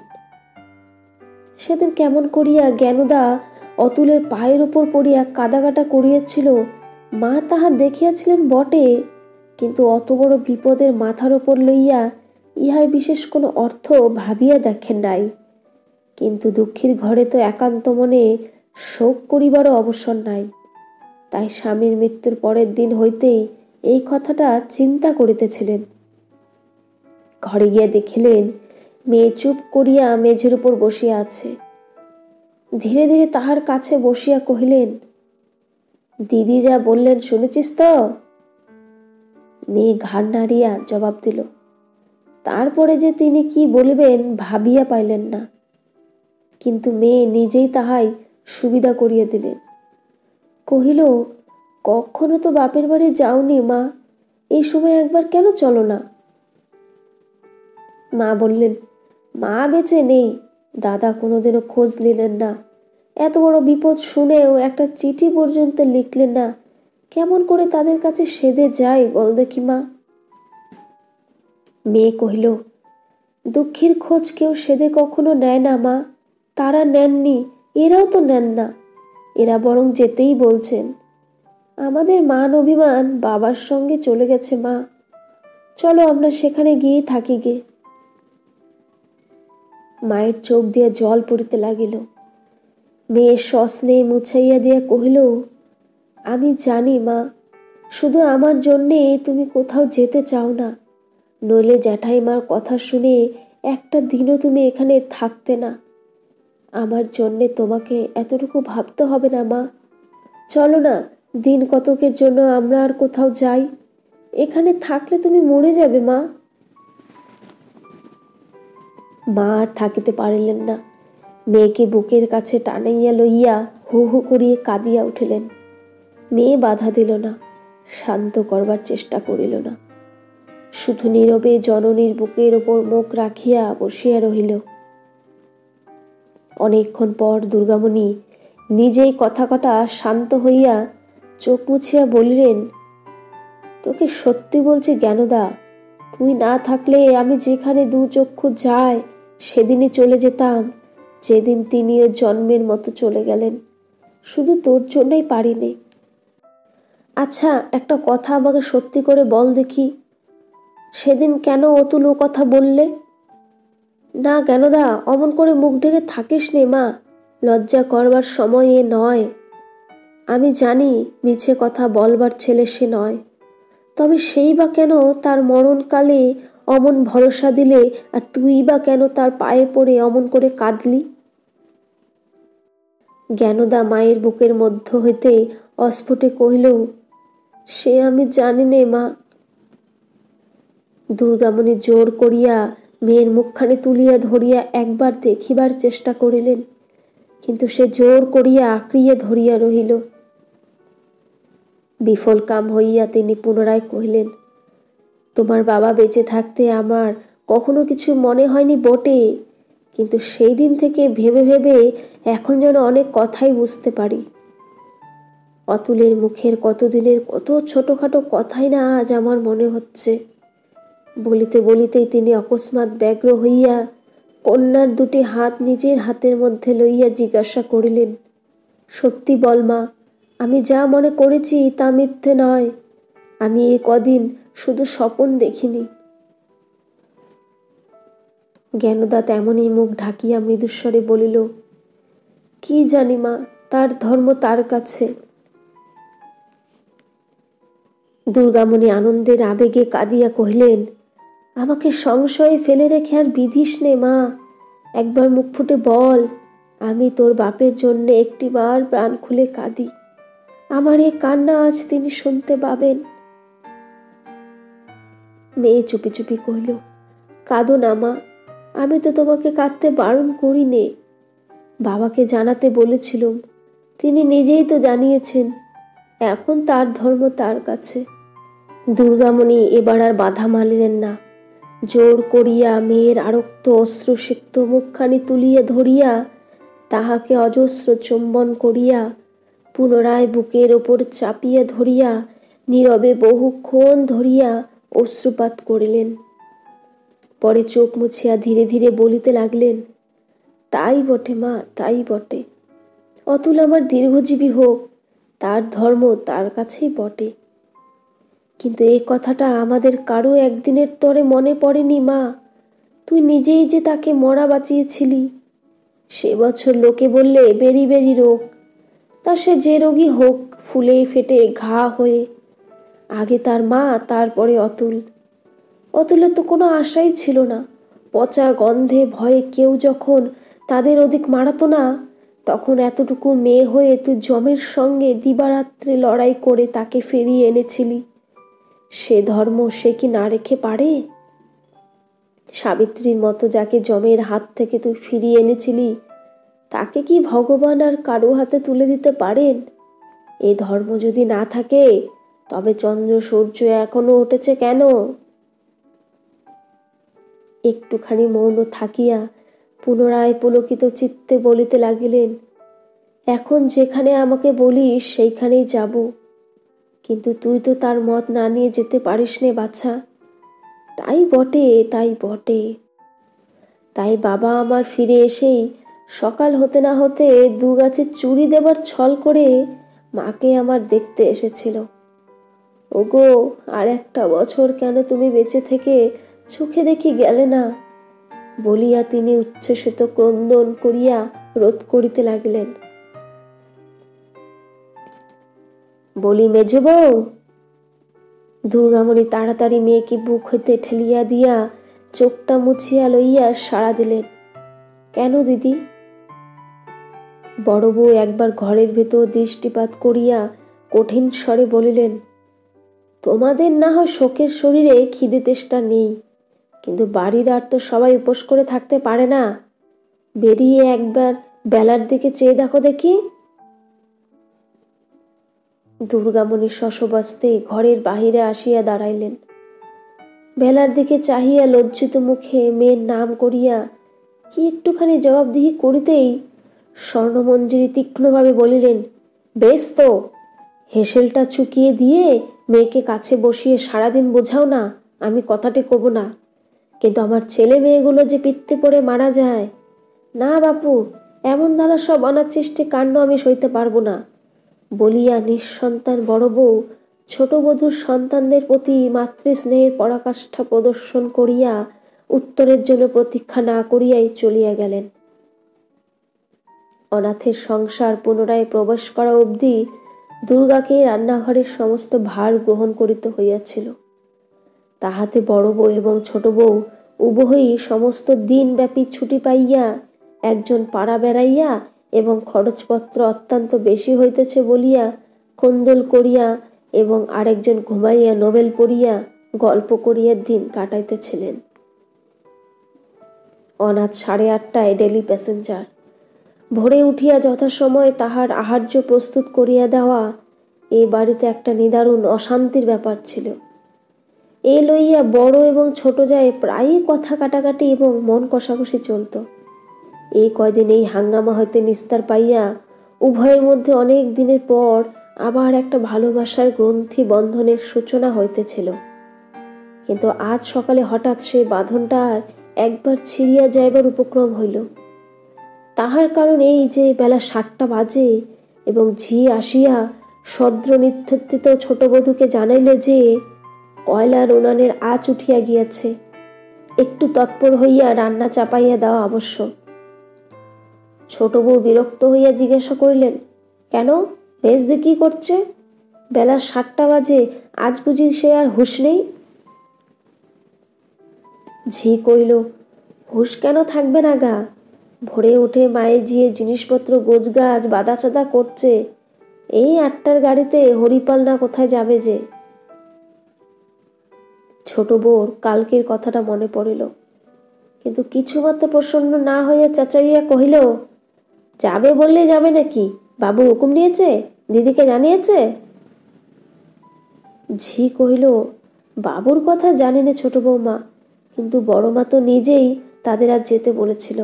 সেদিন কেমন করিয়া জ্ঞানদা অতুলের পায়ের উপর পড়িয়া কাদাকাটা করিয়াছিল, মা তাহা দেখিয়াছিলেন বটে, কিন্তু অত বড় বিপদের মাথার ওপর লইয়া ইহার বিশেষ কোনো অর্থ ভাবিয়া দেখেন নাই। কিন্তু দুঃখীর ঘরে তো একান্ত মনে শোক করিবারও অবসর নাই। তাই স্বামীর মৃত্যুর পরের দিন হইতেই এই কথাটা চিন্তা করিতেছিলেন। ঘরে গিয়া দেখিলেন মেয়ে চুপ করিয়া মেঝের উপর বসিয়া আছে। ধীরে ধীরে তাহার কাছে বসিয়া কহিলেন, দিদি যা বললেন শুনেছিস তো? মেয়ে ঘাড় নাড়িয়া জবাব দিল। তারপরে যে তিনি কি বলিবেন ভাবিয়া পাইলেন না, কিন্তু মেয়ে নিজেই তাহাই সুবিধা করিয়া দিলেন। কহিল, কখনো তো বাপের বাড়ি যাওনি মা, এই সময় একবার কেন চলো না? মা বললেন, মা বেঁচে নেই, দাদা কোনোদিনও খোঁজ নিলেন না, এত বড় বিপদ শুনেও একটা চিঠি পর্যন্ত লিখলেন না, কেমন করে তাদের কাছে সেদে যাই বল দেখি মা? মেয়ে কহিল, দুঃখের খোঁজ কেউ সেদে কখনো নেয় না মা, তারা নেননি, এরাও তো নেন না, এরা বরং যেতেই বলছেন। আমাদের মান অভিমান বাবার সঙ্গে চলে গেছে মা, চলো আমরা সেখানে গিয়ে থাকি গে। মায়ের চোখ দিয়া জল পড়িতে লাগিল। মেয়ের সস্নে মুছাইয়া দিয়া কহিল, আমি জানি মা, শুধু আমার জন্যে তুমি কোথাও যেতে চাও না, নইলে জ্যাঠাইমার কথা শুনে একটা দিনও তুমি এখানে থাকতে না। আমার জন্যে তোমাকে এতটুকু ভাবতে হবে না মা, চলো না, দিন কতকের জন্য আমরা আর কোথাও যাই, এখানে থাকলে তুমি মরে যাবে মা। মা আর থাকিতে পারিলেন না, মেয়েকে বুকের কাছে টানাইয়া লইয়া হু হু করিয়া কাঁদিয়া উঠিলেন। মেয়ে বাধা দিল না, শান্ত করবার চেষ্টা করিল না, শুধু নীরবে জননীর বুকের ওপর মুখ রাখিয়া বসিয়া রহিল। অনেকক্ষণ পর দুর্গামণি নিজেই কথা কটা শান্ত হইয়া চোখ মুছিয়া বলিলেন, তোকে সত্যি বলছি জ্ঞানদা, তুই না থাকলে আমি যেখানে দু চক্ষু যায় সেদিনই চলে যেতাম, যেদিন তিনিও জন্মের মতো চলে গেলেন, শুধু তোর জন্যই পারিনি। আচ্ছা, একটা কথা আমাকে সত্যি করে বল দেখি, সেদিন কেন অতুল ও কথা বললে? না জ্ঞানদা, অমন করে মুখ ঢেকে থাকিস নে মা, লজ্জা করবার সময় এ নয়। আমি জানি মিছে কথা বলবার ছেলে সে নয়, তবে সেই বা কেন তার মরণকালে অমন ভরসা দিলে, আর তুই বা কেন তার পায়ে পড়ে অমন করে কাঁদলি? জ্ঞানদা মায়ের বুকের মধ্য হইতে অস্ফুটে কহিল, সে আমি জানি নে মা। দুর্গামণি জোর করিয়া মেয়ের মুখখানে তুলিয়া ধরিয়া একবার দেখিবার চেষ্টা করিলেন, কিন্তু সে জোর করিয়া আঁকড়িয়া ধরিয়া রহিল। বিফল কাম হইয়া তিনি পুনরায় কহিলেন, তোমার বাবা বেঁচে থাকতে আমার কখনো কিছু মনে হয়নি বটে, কিন্তু সেই দিন থেকে ভেবে ভেবে এখন যেন অনেক কথাই বুঝতে পারি। অতুলের মুখের কতদিনের কত ছোটখাটো কথাই না আজ আমার মনে হচ্ছে। বলিতে বলিতেই তিনি অকস্মাৎ ব্যগ্র হইয়া কন্যার দুটি হাত নিজের হাতের মধ্যে লইয়া জিজ্ঞাসা করিলেন, সত্যি বল মা, আমি যা মনে করেছি তা মিথ্যে নয়, আমি এ কদিন শুধু স্বপন দেখিনি। জ্ঞানদা তেমনই মুখ ঢাকিয়া মৃদুস্বরে বলিল, কি জানি মা, তার ধর্ম তার কাছে। দুর্গামণি আনন্দের আবেগে কাঁদিয়া কহিলেন, আমাকে সংশয়ে ফেলে রেখে আর বিধিস নে মা, একবার মুখ ফুটে বল, আমি তোর বাপের জন্য একটিবার প্রাণ খুলে কাঁদি, আমার এ কান্না আজ তিনি শুনতে পাবেন। মেয়ে চুপি চুপি কহিল, কাঁদো না মা, আমি তো তোমাকে কাঁদতে বারণ করি নে, বাবাকে জানাতে বলেছিলুম, তিনি নিজেই তো জানিয়েছেন, এখন তার ধর্ম তার কাছে। দুর্গামণি এবার আর বাধা মানিলেন না, জোর করিয়া মেয়ের আরক্ত অশ্রুসিক্ত মুখখানি তুলিয়া ধরিয়া তাহাকে অজস্র চুম্বন করিয়া পুনরায় বুকের ওপর চাপিয়া ধরিয়া নীরবে বহুক্ষণ ধরিয়া অশ্রুপাত করিলেন। পরে চোখ মুছিয়া ধীরে ধীরে বলিতে লাগলেন, তাই বটে মা, তাই বটে, অতুল আমার দীর্ঘজীবী হোক, তার ধর্ম তার কাছেই বটে, কিন্তু এই কথাটা আমাদের কারো একদিনের তরে মনে পড়েনি মা, তুই নিজেই যে তাকে মরা বাঁচিয়েছিলি। সে বছর লোকে বললে বেরি বেরি রোগ, তা সে যে রোগী হোক, ফুলে ফেটে ঘা হয়ে। আগে তার মা, তারপরে অতুল। অতুলের তো কোনো আশাই ছিল না। পচা গন্ধে ভয়ে কেউ যখন তাদের ওদিক মারাতো না, তখন এতটুকু মেয়ে হয়ে তুই যমের সঙ্গে দিবারাত্রি লড়াই করে তাকে ফিরিয়ে এনেছিলি। সে ধর্ম সে কি না রেখে পারে? সাবিত্রীর মতো যাকে যমের হাত থেকে তুই ফিরিয়ে এনেছিলি, তাকে কি ভগবান আর কারো হাতে তুলে দিতে পারেন? এই ধর্ম যদি না থাকে, তবে চন্দ্র সূর্য এখনো উঠেছে কেন? একটুখানি মৌন থাকিয়া পুনরায় পুলকিত চিত্তে বলিতে লাগিলেন, এখন যেখানে আমাকে বলিস সেইখানেই যাব, কিন্তু তুই তো তার মত না নিয়ে যেতে পারিস নে বাছা। তাই বটে, তাই বটে। তাই বাবা আমার ফিরে এসেই সকাল হতে না হতে 2 গাছের চুড়ি দেবার ছল করে মাকে আমার দেখতে এসেছিল। ওগো, আর একটা বছর কেন তুমি বেঁচে থেকে চোখে দেখি গেলে না, বলিয়া তিনি উচ্ছ্বসিত ক্রন্দন করিয়া রোধ করিতে লাগিলেন। বলি, মেজ বউ। দুর্গামণি তাড়াতাড়ি মেয়েকে বুক হইতে ঠেলিয়া দিয়া চোখটা মুছিয়া লইয়া সাড়া দিলেন। কেন দিদি? বড় বউ একবার ঘরের ভেতর দৃষ্টিপাত করিয়া কঠিন স্বরে বলিলেন, তোমাদের না হয় শোকের শরীরে খিদে তেষ্টা নেই, কিন্তু বাড়ির আর তো সবাই উপোস করে থাকতে পারে না। বেরিয়ে একবার বেলার দিকে চেয়ে দেখো দেখি। দুর্গামণি শশব্যস্তে ঘরের বাহিরে আসিয়া দাঁড়াইলেন। বেলার দিকে চাহিয়া লজ্জিত মুখে মেয়ের নাম করিয়া কি একটুখানি জবাবদিহি করিতেই স্বর্ণমঞ্জরি তীক্ষ্ণভাবে বলিলেন, বেশ তো, হেসেলটা চুকিয়ে দিয়ে মেয়েকে কাছে বসিয়ে সারাদিন বোঝাও না, আমি কথাটি কব না, কিন্তু আমার ছেলে মেয়েগুলো যে পিত্তে পড়ে মারা যায়। না বাপু, এমন দ্বারা সব অনাচ্ছিষ্টে কাণ্ড আমি সইতে পারবো না, বলিয়া নিঃসন্তান বড় বউ ছোট বধূর সন্তানদের প্রতি মাতৃস্নেহের পরাকাষ্ঠা প্রদর্শন করিয়া উত্তরের জন্য প্রতীক্ষা না করিয়াই চলিয়া গেলেন। অনাথের সংসার পুনরায় প্রবেশ করা অবধি দুর্গাকে রান্নাঘরের সমস্ত ভার গ্রহণ করিতে হইয়াছিল। তাহাতে বড় বউ এবং ছোট বউ উভয়ই সমস্ত দিনব্যাপী ছুটি পাইয়া, একজন পাড়া বেড়াইয়া এবং খরচপত্র অত্যন্ত বেশি হইতেছে বলিয়া কোন্দল করিয়া এবং আরেকজন ঘুমাইয়া নোবেল পড়িয়া গল্প করিয়া দিন কাটাইতেছিলেন। অনাথ 8:30টায় ডেলি প্যাসেঞ্জার। ভোরে উঠিয়া যথাসময়ে তাহার আহার্য প্রস্তুত করিয়া দেওয়া এ বাড়িতে একটা নিদারুণ অশান্তির ব্যাপার ছিল। এ লইয়া বড় এবং ছোট যায় প্রায়ই কথা কাটাকাটি এবং মন কষাকষি চলত। এই কয়দিন এই হাঙ্গামা হইতে নিস্তার পাইয়া উভয়ের মধ্যে অনেক দিনের পর আবার একটা ভালোবাসার গ্রন্থি বন্ধনের সূচনা হইতেছিল। কিন্তু আজ সকালে হঠাৎ সেই বাঁধনটার একবার ছিঁড়িয়া যাইবার উপক্রম হইল। তাহার কারণ এই যে বেলা 7টা বাজে এবং ঝি আসিয়া সদ্র নিত্যর্থিত ছোট বধূকে জানাইলে যে কয়লার উনানের আঁচ উঠিয়া গিয়াছে, একটু তৎপর হইয়া রান্না চাপাইয়া দেওয়া আবশ্যক। ছোট বউ বিরক্ত হইয়া জিজ্ঞাসা করিলেন, কেন, মেজদি কি করছে? বেলা 7টা বাজে, আজ বুঝি সে আর হুঁশ নেই? ঝি কইল, হুঁশ কেন থাকবে না গা, ভোরে উঠে মায়ে জিয়ে জিনিসপত্র গোছগাছ বাঁধা চাঁদা করছে, এই 8টার গাড়িতে হরিপাল না কোথায় যাবে যে। ছোট বউর কালকের কথাটা মনে পড়িল, কিন্তু কিছুমাত্র প্রসন্ন না হইয়া চাচাইয়া কহিল, যাবে বললে যাবে নাকি? বাবু হুকুম নিয়েছে, দিদিকে জানিয়েছে? ঝি কহিল, বাবুর কথা জানি না ছোট বৌমা, কিন্তু বড় মা তো নিজেই তাদের আজ যেতে বলেছিল।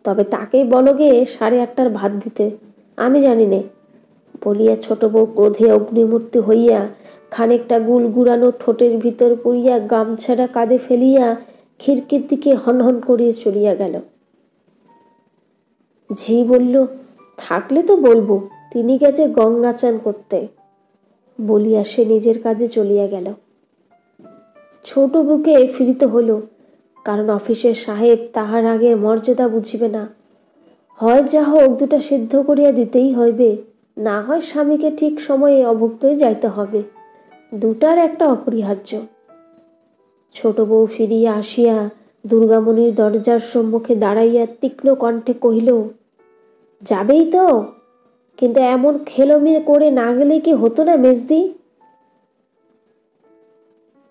তবে তাকেই বলো গে 8:30টার ভাত দিতে, আমি জানি নে, বলিয়া ছোট বউ ক্রোধে অগ্নিমূর্তি হইয়া খানিকটা গুল গুড়ানো ঠোঁটের ভিতর পুরিয়া গামছাটা কাঁধে ফেলিয়া খিড়কির দিকে হনহন করিয়া চলিয়া গেল। ঝি বলল, থাকলে তো বলবো, তিনি গেছে গঙ্গা চান করতে, বলিয়া সে নিজের কাজে চলিয়া গেল। ছোট বুকে ফিরিতে হলো, কারণ অফিসের সাহেব তাহার আগের মর্যাদা বুঝিবে না। হয় যা হোক দুটা সিদ্ধ করিয়া দিতেই হইবে, না হয় স্বামীকে ঠিক সময়ে অভুক্তই যাইতে হবে, দুটার একটা অপরিহার্য। ছোট বউ ফিরিয়া আসিয়া দুর্গামণির দরজার সম্মুখে দাঁড়াইয়া তীক্ষ্ণ কণ্ঠে কহিল, যাবেই তো, কিন্তু এমন খেলোমিল করে না গেলে কি হতো না মেজদি?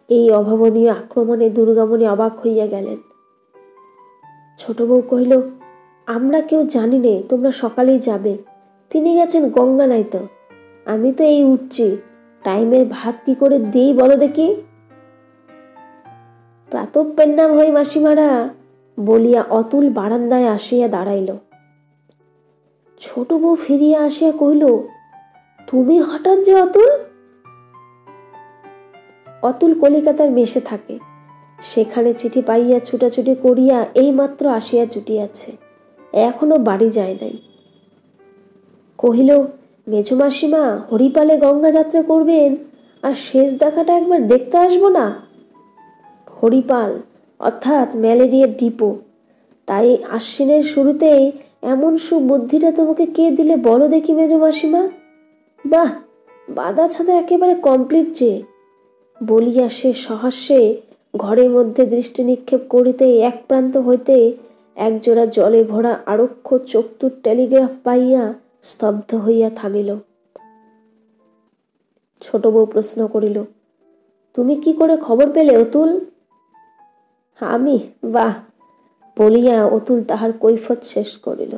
এই অভাবনীয় আক্রমণে দুর্গামণি অবাক হইয়া গেলেন। ছোট বউ কহিল, আমরা কেউ জানি নে তোমরা সকালেই যাবে, তিনি গেছেন গঙ্গা নাইতে, আমি তো এই উঠছি, টাইমের ভাত কি করে দিই বলো দেখি। প্রাতঃপের নাম হই মাসিমারা, বলিয়া অতুল বারান্দায় আসিয়া দাঁড়াইল। ছোট বউ ফিরিয়া আসিয়া কহিল, তুমি হঠাৎ যে অতুল? অতুল কলিকাতার মেসে থাকে, সেখানে চিঠি পাইয়া ছুটাছুটি করিয়া এইমাত্র আসিয়া জুটিয়াছে, এখনো বাড়ি যায় নাই। কহিল, মেজো মাসিমা হরিপালে গঙ্গা যাত্রা করবেন, আর শেষ দেখাটা একবার দেখতে আসবো না? হরিপাল অর্থাৎ ম্যালেরিয়ার ডিপো, তাই আশ্বিনের শুরুতেই এমন সুবুদ্ধিটা তোমাকে কে দিলে বলো দেখি মেজো মাসিমা? বাহ, বাধা ছাদা একেবারে কমপ্লিট যে, বলিয়া সে সহাস্যে ঘরের মধ্যে দৃষ্টি নিক্ষেপ করিতেই এক প্রান্ত হইতে একজোড়া জলে ভরা আরক্ষ চক্ষুর টেলিগ্রাফ পাইয়া স্তব্ধ হইয়া থামিল। ছোট বউ প্রশ্ন করিল, তুমি কি করে খবর পেলে অতুল? আমি? বাহ, বলিয়া অতুল তাহার কৈফত শেষ করিল।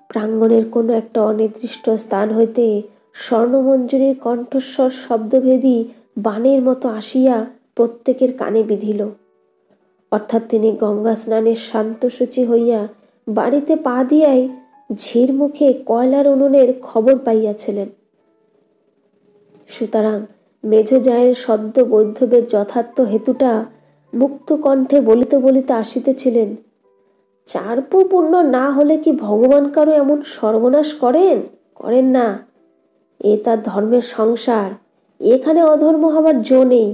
প্রাঙ্গণের কোনো একটা অনির্দিষ্ট স্থান হইতে স্বর্ণমঞ্জুরির কণ্ঠস্বর শব্দভেদী বাণের মতো আসিয়া প্রত্যেকের কানে বিঁধিল। অর্থাৎ তিনি গঙ্গা স্নানের শান্তসূচি হইয়া বাড়িতে পা দিয়াই ঝির মুখে কয়লার উনুনের খবর পাইয়াছিলেন। সুতরাং মেজ জায়ের সদ্য বৈধব্যের যথার্থ হেতুটা মুক্ত কণ্ঠে বলিতে বলিতে আসিতেছিলেন। চারপু পূর্ণ না হলে কি ভগবান কারো এমন সর্বনাশ করেন? করেন না। এ তার ধর্মের সংসার, এখানে অধর্ম হবার জো নেই।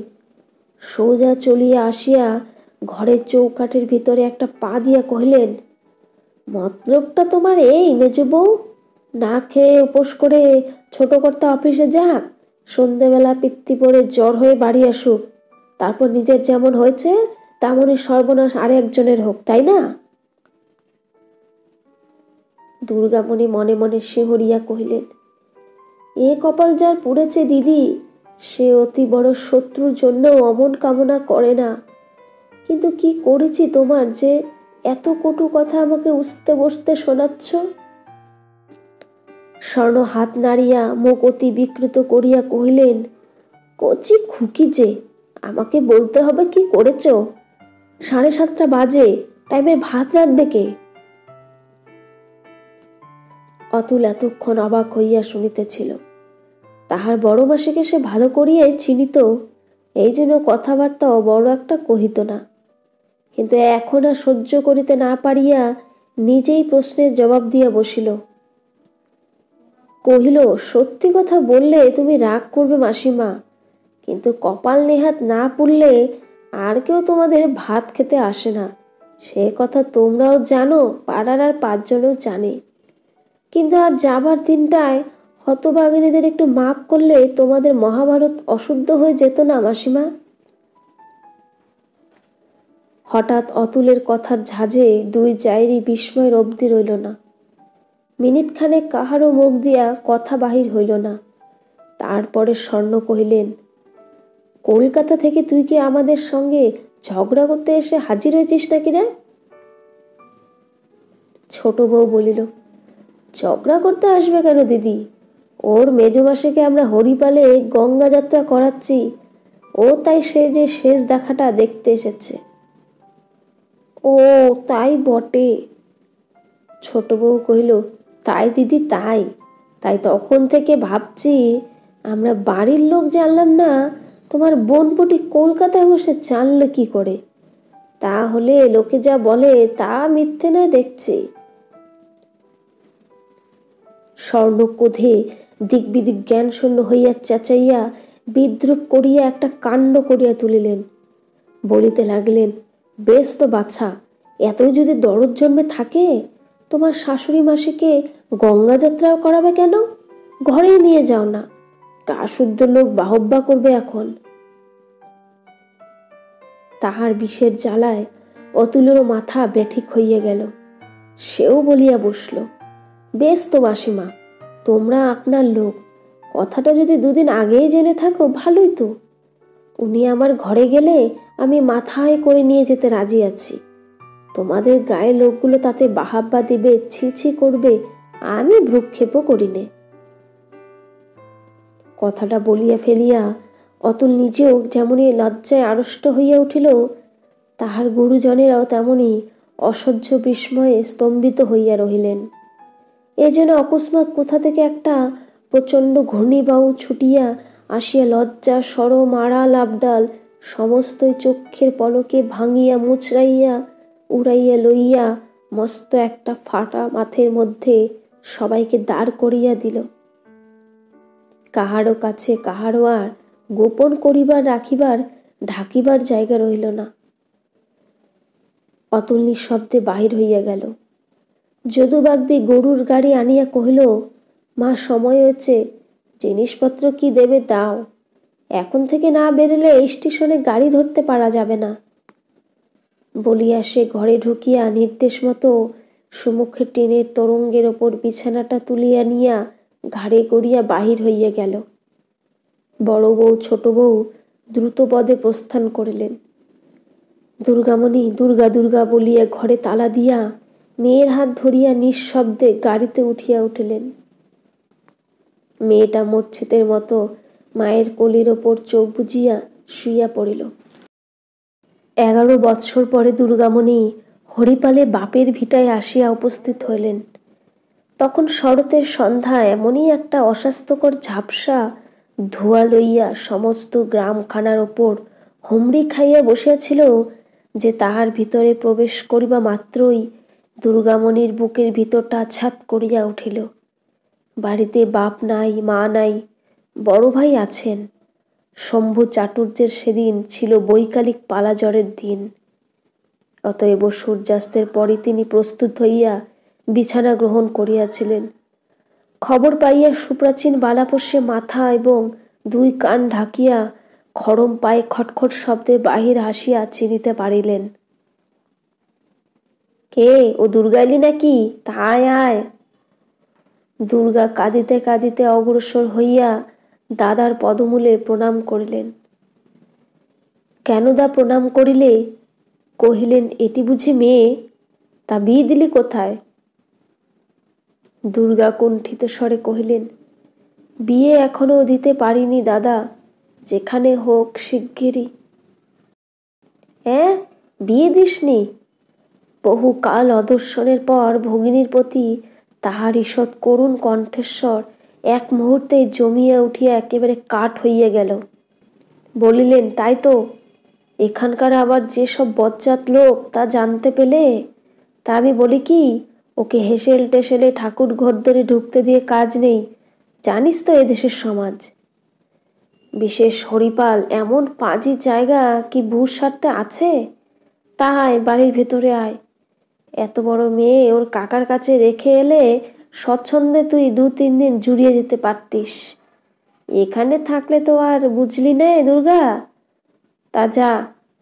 সোজা চলিয়া আসিয়া ঘরের চৌকাঠের ভিতরে একটা পা দিয়া কহিলেন, মতলবটা তোমার এই মেজো বউ, না খেয়ে উপোস করে ছোট কর্তা অফিসে যাক, সন্ধেবেলা পিত্তি পরে জ্বর হয়ে বাড়ি আসুক, তারপর নিজের যেমন হয়েছে তেমনই সর্বনাশ আর একজনের হোক, তাই না? দুর্গামণি মনে মনে শিহরিয়া কহিলেন, এ কপাল যার পুড়েছে দিদি, সে অতি বড় শত্রুর জন্য অমন কামনা করে না। কিন্তু কি করেছি তোমার যে এত কটু কথা আমাকে উঠতে বসতে শোনাচ্ছ? স্বর্ণ হাত নাড়িয়া মুখ অতি বিকৃত করিয়া কহিলেন, কচি খুকি যে, আমাকে বলতে হবে কি করেছ? 7:30 বাজে, টাইমের ভাত রাঁধবে কে? অতুল এতক্ষণ অবাক হইয়া শুনিতেছিল। তাহার বড় মাসিকে সে ভালো করিয়াই চিনিত, এই জন্য কথাবার্তাও বড় একটা কহিত না। কিন্তু এখন আর সহ্য করিতে না পারিয়া নিজেই প্রশ্নের জবাব দিয়া বসিল। কহিল, সত্যি কথা বললে তুমি রাগ করবে মাসিমা, কিন্তু কপাল নেহাত না পুড়লে আর কেউ তোমাদের ভাত খেতে আসে না, সে কথা তোমরাও জানো, পাড়ার আর 5 জনেও জানে। কিন্তু আজ যাবার দিনটায় হতভাগিনীদের একটু মাপ করলে তোমাদের মহাভারত অশুদ্ধ হয়ে যেত না মাসিমা? হঠাৎ অতুলের কথার ঝাঁজে দুই জায়েরই বিস্ময়ের অবধি রইল না। মিনিটখানেক কাহারও মুখ দিয়া কথা বাহির হইল না। তারপরে স্বর্ণ কহিলেন, কলকাতা থেকে তুই কি আমাদের সঙ্গে ঝগড়া করতে এসে হাজির হয়েছিস নাকি রে? ছোট বউ বলিল, ঝগড়া করতে আসবে কেন দিদি, ওর মেজমাসিকে আমরা হরিপালে গঙ্গা যাত্রা করাচ্ছি, ও তাই সে যে শেষ দেখাটা দেখতে এসেছে। ও তাই বটে। ছোট বউ কহিল, তাই দিদি তাই, তাই তখন থেকে ভাবছি আমরা বাড়ির লোক জানলাম না, তোমার বোনপটি কলকাতায় বসে জানলে কি করে? তাহলে লোকে যা বলে তা মিথ্যে নয় দেখছি। স্বর্ণ ক্রোধে দিক বিদিক জ্ঞান শূন্য হইয়া চেঁচাইয়া বিদ্রুপ করিয়া একটা কাণ্ড করিয়া তুলিলেন। বলিতে লাগলেন, বেশ তো বাছা, এতই যদি দরদ জন্মে থাকে তোমার শাশুড়ি মাসিকে গঙ্গা যাত্রাও করাবে কেন? ঘরেই নিয়ে যাও না, গা শুদ্ধ লোক বাহব্বা করবে এখন। তাহার বিষের জ্বালায় অতুলেরও মাথা বেঠিক হইয়া গেল। সেও বলিয়া বসল, বেশ তো মাসিমা, তোমরা আপনার লোক, কথাটা যদি দুদিন আগেই জেনে থাকো ভালোই তো। উনি আমার ঘরে গেলে আমি মাথায় করে নিয়ে যেতে রাজি আছি। তোমাদের গায়ে লোকগুলো তাতে বাহাব্বা দিবে, ছি ছি করবে, আমি ভ্রুক্ষেপও করিনে। কথাটা বলিয়া ফেলিয়া অতুল নিজেও যেমনি লজ্জায় আড়ষ্ট হইয়া উঠিল, তাহার গুরুজনেরাও তেমনি অসহ্য বিস্ময়ে স্তম্ভিত হইয়া রহিলেন। এ যেন অকস্মাৎ কোথা থেকে একটা প্রচণ্ড ঘূর্ণিবাহু ছুটিয়া আসিয়া লজ্জা সরম আড়াল আবডাল সমস্তই চক্ষের পলকে ভাঙিয়া মুচড়াইয়া উড়াইয়া লইয়া মস্ত একটা ফাটা মাথের মধ্যে সবাইকে দাঁড় করিয়া দিল। কাহারও কাছে কাহারও আর গোপন করিবার রাখিবার ঢাকিবার জায়গা রইল না। অতুল নিঃশব্দে বাহির হইয়া গেল। যদুবাগদি গরুর গাড়ি আনিয়া কহিল, মা সময় হয়েছে, জিনিসপত্র কি দেবে দাও, এখন থেকে না বেরোলে স্টেশনে গাড়ি ধরতে পারা যাবে না। বলিয়া সে ঘরে ঢুকিয়া নির্দেশ মতো সুমুখে টিনের তরঙ্গের ওপর বিছানাটা তুলিয়া নিয়া ঘাড়ে গড়িয়া বাহির হইয়া গেল। বড় বউ ছোট বউ দ্রুত পদে প্রস্থান করিলেন। দুর্গামণি দুর্গা দুর্গা বলিয়া ঘরে তালা দিয়া মেয়ের হাত ধরিয়া নিঃশব্দে গাড়িতে উঠিয়া উঠিলেন। মেয়েটা মূর্ছিতের মতো মায়ের কোলের ওপর চোখ বুজিয়া শুইয়া পড়িল। 11 বৎসর পরে দুর্গামণি হরিপালে বাপের ভিটায় আসিয়া উপস্থিত হইলেন। তখন শরতের সন্ধ্যা এমনই একটা অস্বাস্থ্যকর ঝাপসা ধোঁয়া লইয়া সমস্ত গ্রামখানার ওপর হুমড়ি খাইয়া বসিয়াছিল যে তাহার ভিতরে প্রবেশ করিবা মাত্রই দুর্গামণির বুকের ভিতরটা ছাত করিয়া উঠিল। বাড়িতে বাপ নাই, মা নাই, বড় ভাই আছেন। শম্ভু চাটুর্যের সেদিন ছিল বৈকালিক পালাজ্বরের দিন। অতএব সূর্যাস্তের পরে তিনি প্রস্তুত হইয়া বিছানা গ্রহণ করিয়াছিলেন। খবর পাইয়া সুপ্রাচীন বালাপোষ্যে মাথা এবং 2 কান ঢাকিয়া খড়ম পায়ে খটখট শব্দে বাহির হাসিয়া চিনিতে পারিলেন। কে, ও দুর্গা এলি নাকি? তাই আয়। দুর্গা কাঁদিতে কাঁদিতে অগ্রসর হইয়া দাদার পদমূলে প্রণাম করিলেন। কেন দা প্রণাম করিলে? কহিলেন, এটি বুঝি মেয়ে? তা বিয়ে দিলি কোথায়? দুর্গা কুণ্ঠিত স্বরে কহিলেন, বিয়ে এখনো দিতে পারিনি দাদা, যেখানে হোক শিগগিরই। বিয়ে দিসনি? বহু কাল অদর্শনের পর ভগিনীর প্রতি তাহার ঈষৎ করুণ কণ্ঠস্বর এক মুহূর্তে জমিয়া উঠিয়া একেবারে কাঠ হইয়া গেল। বলিলেন, তাই তো, এখানকার আবার যে সব বজ্জাত লোক তা জানতে পেলে। তা আমি বলি কি, ওকে হেসেল টেসেলে ঠাকুর ঘর ধরে ঢুকতে দিয়ে কাজ নেই, জানিস তো এদেশের সমাজ। বিশেষ হরিপাল এমন পাজি জায়গা কি ভূর সারতে আছে? তা আয়, বাড়ির ভেতরে আয়। এত বড় মেয়ে ওর কাকার কাছে রেখে এলে স্বচ্ছন্দে তুই 2-3 দিন জুড়িয়ে যেতে পারতিস। এখানে থাকলে তো আর বুঝলি নে দুর্গা। তা যা,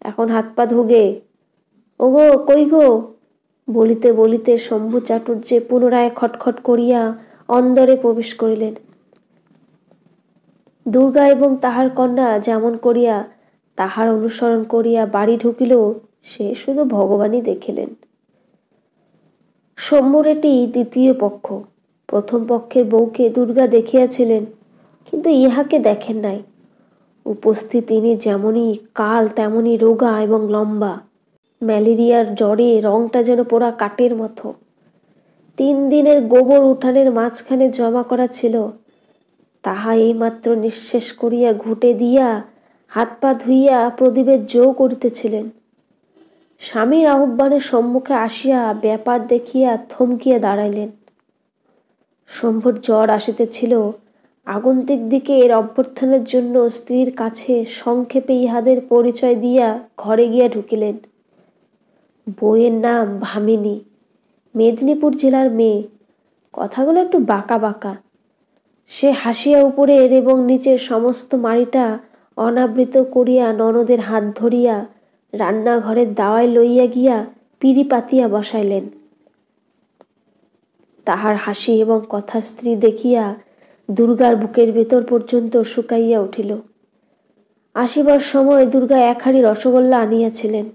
এখন হাত পা ধুগে। ওগো, কই গো? বলিতে বলিতে শম্ভু চাটুর্যে পুনরায় খটখট করিয়া অন্দরে প্রবেশ করিলেন। দুর্গা এবং তাহার কন্যা যেমন করিয়া তাহার অনুসরণ করিয়া বাড়ি ঢুকিল সে শুধু ভগবানই দেখিলেন। শম্ভুর এটি দ্বিতীয় পক্ষ। প্রথম পক্ষের বউকে দুর্গা দেখিয়াছিলেন, কিন্তু ইহাকে দেখেন নাই। উপস্থিত ইনি যেমনই কাল তেমনি রোগা এবং লম্বা, ম্যালেরিয়ার জ্বরে রংটা যেন পোড়া কাঠের মতো। 3 দিনের গোবর উঠানের মাঝখানে জমা করা ছিল, তাহা এইমাত্র নিঃশেষ করিয়া ঘুটে দিয়া হাত পা ধুইয়া প্রদীপের জো করিতেছিলেন। স্বামীর আহ্বানের সম্মুখে আসিয়া ব্যাপার দেখিয়া থমকিয়া দাঁড়াইলেন। শম্ভুর জ্বর আসিতেছিল। আগন্তুক দিকের অভ্যর্থনের জন্য স্ত্রীর কাছে সংক্ষেপে ইহাদের পরিচয় দিয়া ঘরে গিয়া ঢুকিলেন। বউয়ের নাম ভামিনী, মেদিনীপুর জেলার মেয়ে। কথাগুলো একটু বাঁকা বাঁকা। সে হাসিয়া উপরের এবং নিচের সমস্ত মাড়িটা অনাবৃত করিয়া ননদের হাত ধরিয়া রান্নাঘরের দাওয়ায় লইয়া গিয়া পিঁড়ি পাতিয়া বসাইলেন। তাহার হাসি এবং কথার স্ত্রী দেখিয়া দুর্গার বুকের ভেতর পর্যন্ত শুকাইয়া উঠিল। আসিবার সময় দুর্গা এক হাঁড়ি রসগোল্লা আনিয়াছিলেন।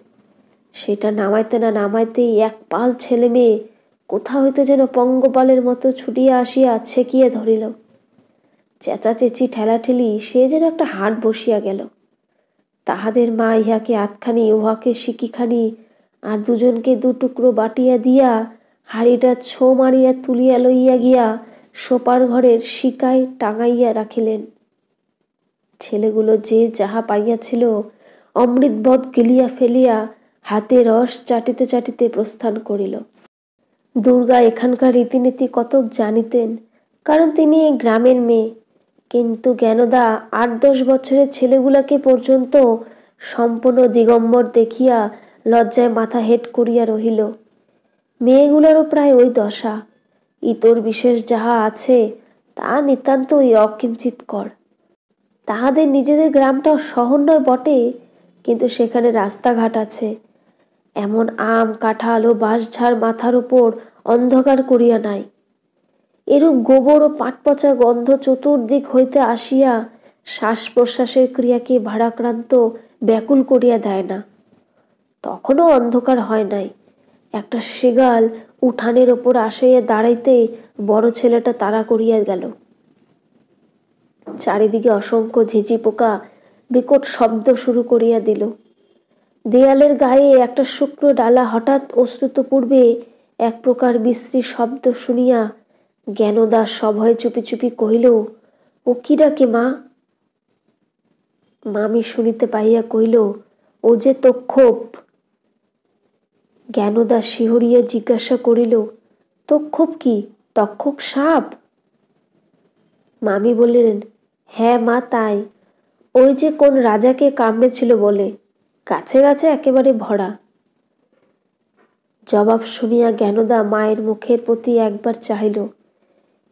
সেটা নামাইতে না নামাইতেই এক পাল ছেলে মেয়ে কোথা হইতে যেন পঙ্গপালের মতো ছুটিয়া আসিয়া ছেকিয়া ধরিল। চেঁচাচেঁচি ঠেলাঠেলি সে যেন একটা হাট বসিয়া গেল। তাহাদের মা ইহাকে আধখানি উহাকে সিকিখানি আর দুজনকে দুটুকরো বাটিয়া দিয়া হাড়িটা ছো মারিয়া তুলিয়া লইয়া গিয়া সোপার ঘরের শিকায় টাঙাইয়া রাখিলেন। ছেলেগুলো যে যাহা পাইয়াছিল অমৃতবৎ গিলিয়া ফেলিয়া হাতে রস চাটিতে চাটিতে প্রস্থান করিল। দুর্গা এখানকার রীতিনীতি কতক জানিতেন, কারণ তিনি এই গ্রামের মেয়ে। কিন্তু জ্ঞানদা 8-10 বছরের ছেলেগুলাকে পর্যন্ত সম্পূর্ণ দিগম্বর দেখিয়া লজ্জায় মাথা হেট করিয়া রহিল। মেয়েগুলারও প্রায় ওই দশা। ইতর বিশেষ যাহা আছে তা নিতান্তই অকিঞ্চিৎকর। তাহাদের নিজেদের গ্রামটাও শহর নয় বটে, কিন্তু সেখানে রাস্তাঘাট আছে। এমন আম কাঁঠাল ও বাঁশঝাড় মাথার উপর অন্ধকার করিয়া নাই। এরূপ গোবর ও পাটপচা গন্ধ চতুর্দিক হইতে আসিয়া শ্বাস প্রশ্বাসের ক্রিয়াকে ভারাক্রান্ত ব্যাকুল করিয়া দেয় না। তখনও অন্ধকার হয় নাই। একটা শৃগাল উঠানের ওপর আসিয়া দাঁড়াইতে বড় ছেলেটা তাড়া করিয়া গেল। চারিদিকে অসংখ্য ঝিঝি পোকা বিকট শব্দ শুরু করিয়া দিল। দেয়ালের গায়ে একটা শুকনো ডালা হঠাৎ অশ্রুতপূর্বে এক প্রকার বিশ্রী শব্দ শুনিয়া জ্ঞানদা সভয়ে চুপি চুপি কহিল, ও কি ডাকে মা? মামি শুনিতে পাইয়া কহিল, ও যে তক্ষপ। জ্ঞানদা শিহরিয়া জিজ্ঞাসা করিল, তক্ষপ কি, তক্ষক সাপ? মামি বললেন, হ্যাঁ মা তাই। ওই যে কোন রাজাকে কামড়েছিল বলে, গাছে গাছে একেবারে ভরা। জবাব শুনিয়া জ্ঞানদা মায়ের মুখের প্রতি একবার চাহিল।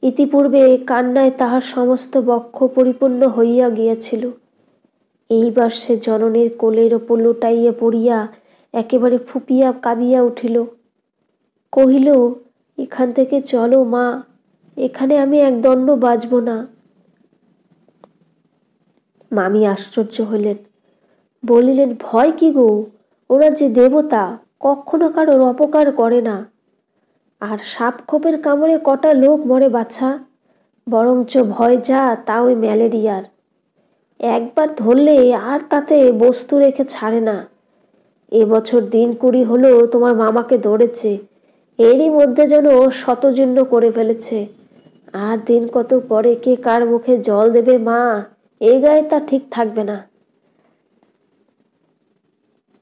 ইতিপূর্বে কান্নায় তাহার সমস্ত বক্ষ পরিপূর্ণ হইয়া গিয়াছিল। এইবার সে জননীর কোলের ওপর লুটাইয়া পড়িয়া একেবারে ফুপিয়া কাঁদিয়া উঠিল। কহিল, এখান থেকে চলো মা, এখানে আমি একদণ্ড বাঁচব না। মামি আশ্চর্য হইলেন, বলিলেন, ভয় কি গো? ওরা যে দেবতা, কখনো কারোর অপকার করে না। আর সাপ খোপের কামড়ে কটা লোক মরে বাছা, বরঞ্চ ভয় যা তা ওই ম্যালেরিয়ার। একবার ধরলে আর তাতে বস্তু রেখে ছাড়ে না। এবছর দিন 20 হলো তোমার মামাকে ধরেছে, এরই মধ্যে যেন শতজীর্ণ করে ফেলেছে। আর দিন কত পরে কে কার মুখে জল দেবে মা, এ গায়ে তা ঠিক থাকবে না।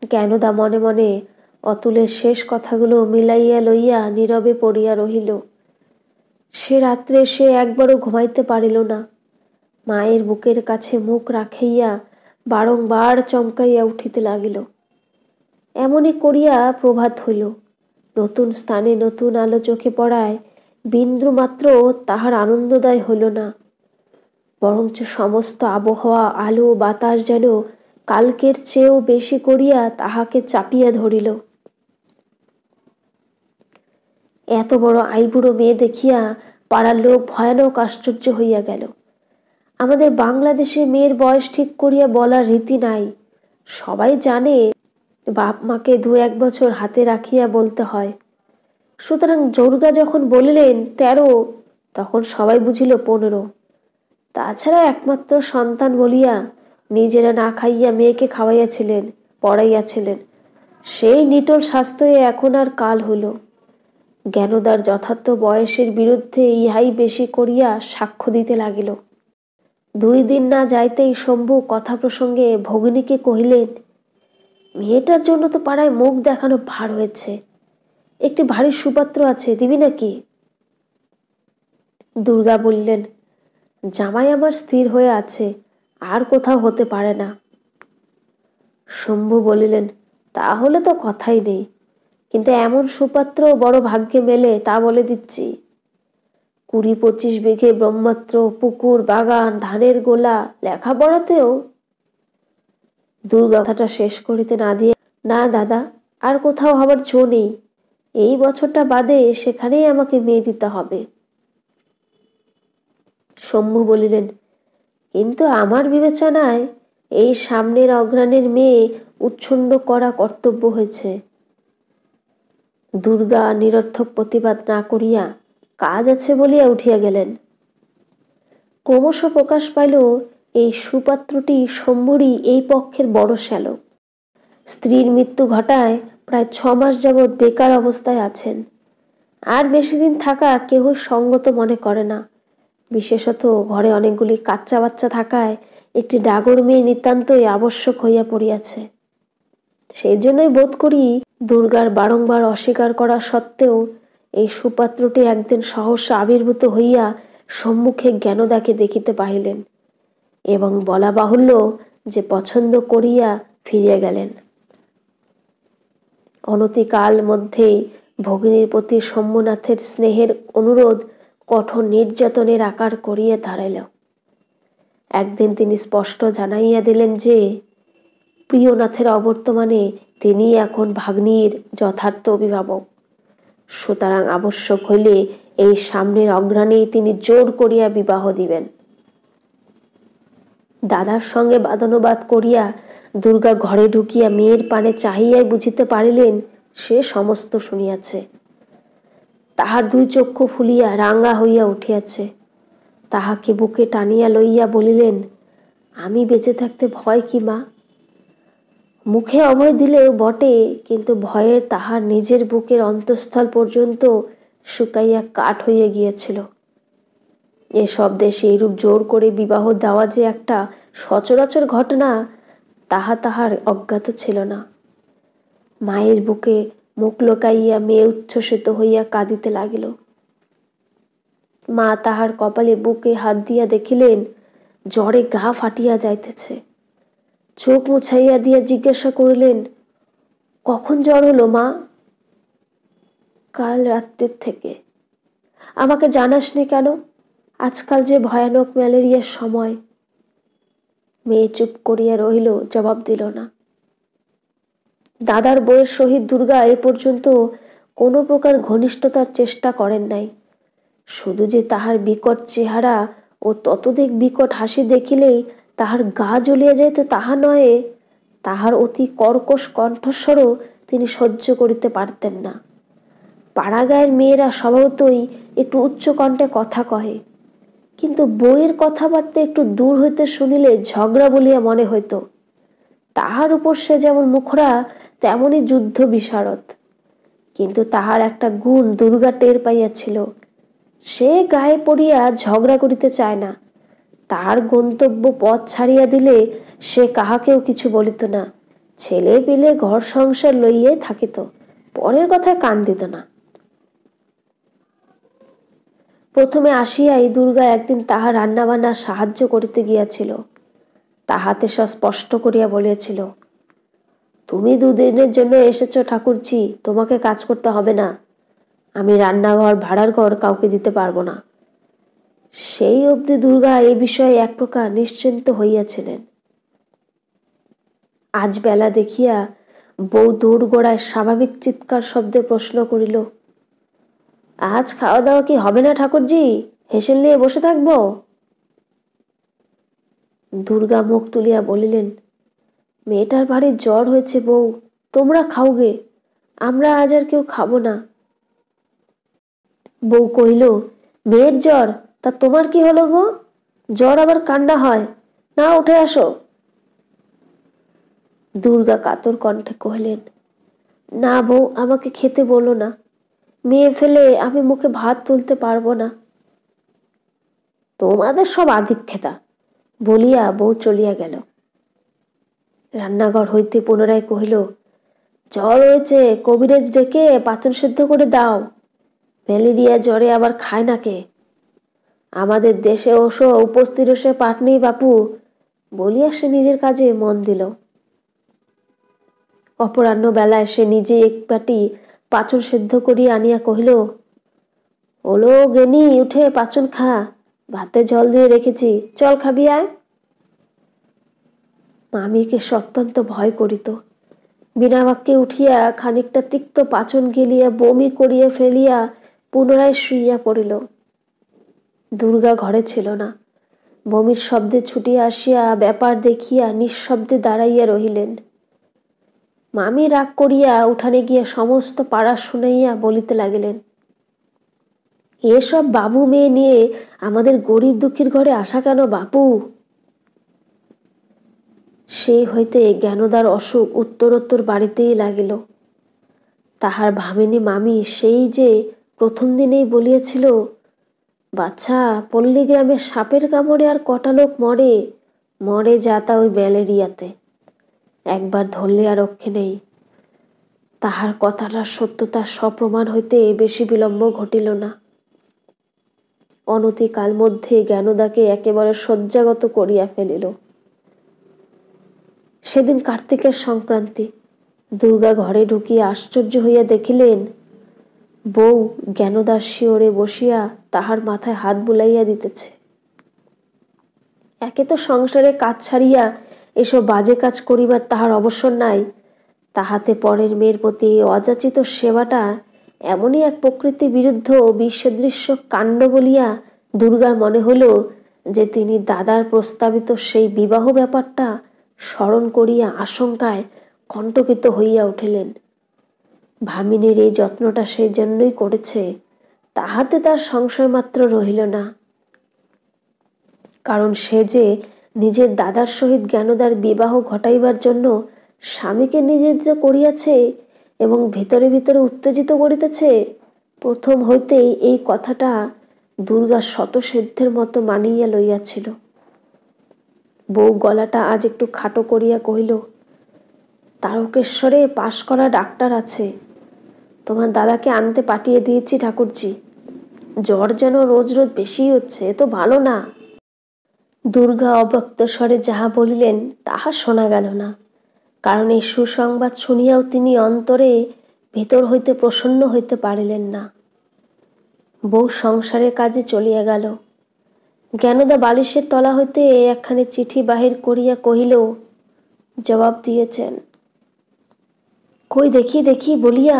জ্ঞানদা মনে মনে অতুলের শেষ কথাগুলো মিলাইয়া লইয়া নীরবে পড়িয়া রহিল। সে রাত্রে সে একবারও ঘুমাইতে পারিল না। মায়ের বুকের কাছে মুখ রাখাইয়া বারংবার চমকাইয়া উঠিতে লাগিল। এমনি করিয়া প্রভাত হইল। নতুন স্থানে নতুন আলো চোখে পড়ায় বিন্দু মাত্র তাহার আনন্দদায় হইল না, বরঞ্চ সমস্ত আবহাওয়া, আলো বাতাস যেন কালকের চেয়েও বেশি করিয়া তাহাকে চাপিয়া ধরিল। এত বড় আইবুড়ো মেয়ে দেখিয়া পাড়ার লোক ভয়ানক আশ্চর্য হইয়া গেল। আমাদের বাংলাদেশে মেয়ের বয়স ঠিক করিয়া বলার রীতি নাই। সবাই জানে বাপ মাকে 2-1 বছর হাতে রাখিয়া বলতে হয়। সুতরাং দুর্গা যখন বলিলেন 13, তখন সবাই বুঝিল 15। তাছাড়া একমাত্র সন্তান বলিয়া নিজেরা না খাইয়া মেয়েকে খাওয়াইয়াছিলেন, পড়াইয়াছিলেন। সেই নিটোল স্বাস্থ্যে এখন আর কাল হইল। জ্ঞানদার যথার্থ বয়সের বিরুদ্ধে ইহাই বেশি করিয়া সাক্ষ্য দিতে লাগিল। 2 দিন না যাইতেই শম্ভু কথা প্রসঙ্গে ভগিনীকে কহিলেন, মেয়েটার জন্য তো পাড়ায় মুখ দেখানো ভার হয়েছে, একটি ভারী সুপাত্র আছে, দিবি নাকি? দুর্গা বললেন, জামাই আমার স্থির হয়ে আছে, আর কোথাও হতে পারে না। শম্ভু বলিলেন, তাহলে তো কথাই নেই। কিন্তু এমন সুপাত্র বড় ভাগ্যে মেলে তা বলে দিচ্ছি। 20-25 বিঘে ব্রহ্মাস্ত্র, পুকুর, বাগান, ধানের গোলা, লেখাপড়াতেও। দুর্গা কথাটা শেষ করিতে না দিয়ে, না দাদা, আর কোথাও হবার জো নেই। এই বছরটা বাদে সেখানেই আমাকে মেয়ে দিতে হবে। শম্ভু বলিলেন, কিন্তু আমার বিবেচনায় এই সামনের অগ্রাণের মেয়ে উচ্ছন্ন করা কর্তব্য হয়েছে। দুর্গা নিরর্থক প্রতিবাদ না করিয়া কাজ আছে বলিয়া উঠিয়া গেলেন। ক্রমশ প্রকাশ পাইল এই সুপাত্রটি শম্ভুরই এই পক্ষের বড় শ্যালক। স্ত্রীর মৃত্যু ঘটায় প্রায় 6 মাস যাবৎ বেকার অবস্থায় আছেন। আর বেশি দিন থাকা কেহ সঙ্গত মনে করে না। বিশেষত ঘরে অনেকগুলি কাচ্চা বাচ্চা থাকায় একটি ডাগর মেয়ে নিতান্তই আবশ্যক হইয়া পড়িয়াছে। সেই জন্যই বোধ করি দুর্গার বারংবার অস্বীকার করা সত্ত্বেও এই সুপাত্রটি একদিন সহসা আবির্ভূত হইয়া সম্মুখে জ্ঞানদাকে দেখিতে পাইলেন এবং বলা বাহুল্য যে পছন্দ করিয়া ফিরিয়া গেলেন। অনতিকাল মধ্যেই ভগিনীর প্রতি শম্ভুনাথের স্নেহের অনুরোধ কঠোর নির্যাতনের আকার করিয়া দাঁড়াইল। একদিন তিনি স্পষ্ট জানাইয়া দিলেন যে প্রিয়নাথের অবর্তমানে তিনি এখন ভাগ্নির যথার্থ অভিভাবক। সুতরাং আবশ্যক হইলে এই সামনের অগ্রাণেই তিনি জোর করিয়া বিবাহ দিবেন। দাদার সঙ্গে বাদানুবাদ করিয়া দুর্গা ঘরে ঢুকিয়া মেয়ের পানে চাহিয়াই বুঝিতে পারিলেন সে সমস্ত শুনিয়াছে। তাহার 2 চক্ষু ফুলিয়া রাঙা হইয়া উঠিয়াছে। তাহাকে বুকে টানিয়া লইয়া বলিলেন, আমি বেঁচে থাকতে ভয় কি মা? মুখে অভয় দিলেও বটে, কিন্তু ভয়ের তাহার নিজের বুকের অন্তঃস্থল পর্যন্ত শুকাইয়া কাঠ হইয়া গিয়েছিল। এসব দেশে এইরূপ জোর করে বিবাহ দেওয়া যে একটা সচরাচর ঘটনা তাহা তাহার অজ্ঞাত ছিল না। মায়ের বুকে মুখ লোকাইয়া মেয়ে উচ্ছ্বসিত হইয়া কাঁদিতে লাগিল। মা তাহার কপালে বুকে হাত দিয়া দেখিলেন জ্বরে গা ফাটিয়া যাইতেছে। চোখ মুছাইয়া দিয়া জিজ্ঞাসা করিলেন, কখন জ্বর হলো মা? কাল রাত্রের থেকে। আমাকে জানাসনি কেন? আজকাল যে ভয়ানক ম্যালেরিয়ার সময়। মেয়ে চুপ করিয়া রহিল, জবাব দিল না। দাদার বউয়ের সহিত দুর্গা এ পর্যন্ত কোনো প্রকার ঘনিষ্ঠতার চেষ্টা করেন নাই। শুধু যে তাহার বিকট চেহারা ও ততোধিক বিকট হাসি দেখিলেই তাহার গা জ্বলিয়া যাইত তাহা নয়, তাহার অতি কর্কশ কণ্ঠস্বরও তিনি সহ্য করিতে পারতেন না। পাড়াগাঁয়ের মেয়েরা স্বভাবতই একটু উচ্চ কণ্ঠে কথা কহে, কিন্তু বউয়ের কথাবার্তা একটু দূর হইতে শুনিলে ঝগড়া বলিয়া মনে হইত। তাহার উপর সে যেমন মুখরা তেমনি যুদ্ধ বিশারদ। কিন্তু তাহার একটা গুণ দুর্গা টের পাইয়াছিল, সে গায়ে পড়িয়া ঝগড়া করিতে চায় না। তাহার গন্তব্য পথ ছাড়িয়া দিলে সে কাহাকেও কিছু বলিত না। ছেলে পিলে ঘর সংসার লইয়াই থাকিত, পরের কথায় কান দিত না। প্রথমে আসিয়াই দুর্গা একদিন তাহার রান্নাবান্না সাহায্য করিতে গিয়াছিল। তাহাতে স্পষ্ট করিয়া বলিয়াছিল, তুমি 2 দিনের জন্য এসেছ ঠাকুরজি, তোমাকে কাজ করতে হবে না। আমি রান্নাঘর ভাড়ার ঘর কাউকে দিতে পারবো না। সেই অবধি দুর্গা এই বিষয়ে এক প্রকার নিশ্চিন্ত হইয়াছিলেন। আজ বেলা দেখিয়া বউ দৌড় গোড়ায় স্বাভাবিক চিৎকার শব্দে প্রশ্ন করিল, আজ খাওয়া দাওয়া কি হবে না ঠাকুরজি? হেসেল নিয়ে বসে থাকবো? দুর্গা মুখ তুলিয়া বলিলেন, মেয়েটার ভারী জ্বর হয়েছে বউ, তোমরা খাওগে, আমরা আজ আর কেউ খাবো না। বউ কহিল, মেয়ের জ্বর, তা তোমার কি হলো গো? জ্বর আবার কান্না হয় না, উঠে আসো। দুর্গা কাতর কণ্ঠে কহিলেন, না বউ, আমাকে খেতে বলো না, মেয়ে ফেলে আমি মুখে ভাত তুলতে পারবো না। তোমাদের সব আধিক্যেতা, বলিয়া বউ চলিয়া গেল। রান্নাঘর হইতে পুনরায় কহিল, জ্বর হয়েছে, কবিরাজ ডেকে পাচন সিদ্ধ করে দাও। ম্যালেরিয়া জ্বরে আবার খায় না কে? আমাদের দেশে ওসো, উপস্থিত ওসে পাট নেই বাপু, বলিয়া সে নিজের কাজে মন দিল। অপরাহ্ন বেলায় সে নিজে এক বাটি পাচন সেদ্ধ করিয়া আনিয়া কহিল, ওলো গেনি, উঠে পাচন খা, ভাতে জল দিয়ে রেখেছি, চল খাবি আয়। মামিকে সে অত্যন্ত ভয় করিত। বিনা বাক্যে উঠিয়া খানিকটা তিক্ত পাচন গিলিয়া বমি করিয়া ফেলিয়া পুনরায় শুইয়া পড়িল। দুর্গা ঘরে ছিল না। বমির শব্দে ছুটিয়া আসিয়া ব্যাপার দেখিয়া নিঃশব্দে দাঁড়াইয়া রহিলেন। মামি রাগ করিয়া উঠানে গিয়া সমস্ত পাড়া শুনাইয়া বলিতে লাগিলেন, এসব বাবু মেয়ে নিয়ে আমাদের গরিব দুঃখীর ঘরে আসা কেন বাপু? সেই হইতে জ্ঞানদার অসুখ উত্তরোত্তর বাড়িতেই লাগিল। তাহার ভামিনী মামি সেই যে প্রথম দিনেই বলিয়াছিল, বাচ্চা, পল্লী গ্রামে সাপের কামড়ে আর কটা লোক মরে, মরে যাতা ওই ম্যালেরিয়াতে, একবার ধরলে আর রক্ষে নেই। তাহার কথাটার সত্যতা সপ্রমাণ হইতে বেশি বিলম্ব ঘটিল না। অনতিকাল মধ্যে জ্ঞানদাকে একেবারে শয্যাগত করিয়া ফেলিল। সেদিন কার্তিকের সংক্রান্তি। দুর্গা ঘরে ঢুকিয়া আশ্চর্য হইয়া দেখিলেন, বউ জ্ঞানদার শিওরে বসিয়া তাহার মাথায় হাত বুলাইয়া দিতেছে। একে তো সংসারে কাজ ছাড়িয়া এসব বাজে কাজ করিবার তাহার অবসর নাই, তাহাতে পরের মেয়ের প্রতি অযাচিত সেবাটা এমনই এক প্রকৃতি বিরুদ্ধ বিসদৃশ্য কাণ্ড বলিয়া দুর্গার মনে হল যে তিনি দাদার প্রস্তাবিত সেই বিবাহ ব্যাপারটা স্মরণ করিয়া আশঙ্কায় কণ্টকিত হইয়া উঠিলেন। ভামিনীর এই যত্নটা সেই জন্যই করেছে, তাহাতে তার সংশয় মাত্র রহিল না। কারণ সে যে নিজের দাদার সহিত জ্ঞানদার বিবাহ ঘটাইবার জন্য স্বামীকে নিবেদিত করিয়াছে এবং ভিতরে ভিতরে উত্তেজিত করিতেছে, প্রথম হইতেই এই কথাটা দুর্গা শতসিদ্ধের মতো মানিয়া লইয়াছিল। বউ গলাটা আজ একটু খাটো করিয়া কহিল, তারকেশ্বরে পাশ করা ডাক্তার আছে, তোমার দাদাকে আনতে পাঠিয়ে দিয়েছি ঠাকুরজি। জ্বর যেন রোজ রোজ বেশি হচ্ছে, এ তো ভালো না। দুর্গা অব্যক্ত স্বরে যাহা বলিলেন তাহা শোনা গেল না, কারণ এই সুসংবাদ শুনিয়াও তিনি অন্তরে ভিতর হইতে প্রসন্ন হইতে পারিলেন না। বউ সংসারের কাজে চলিয়া গেল। জ্ঞানদা বালিশের তলা হইতে একখানি চিঠি বাহির করিয়া কহিল, জবাব দিয়েছেন। কই দেখি দেখি বলিয়া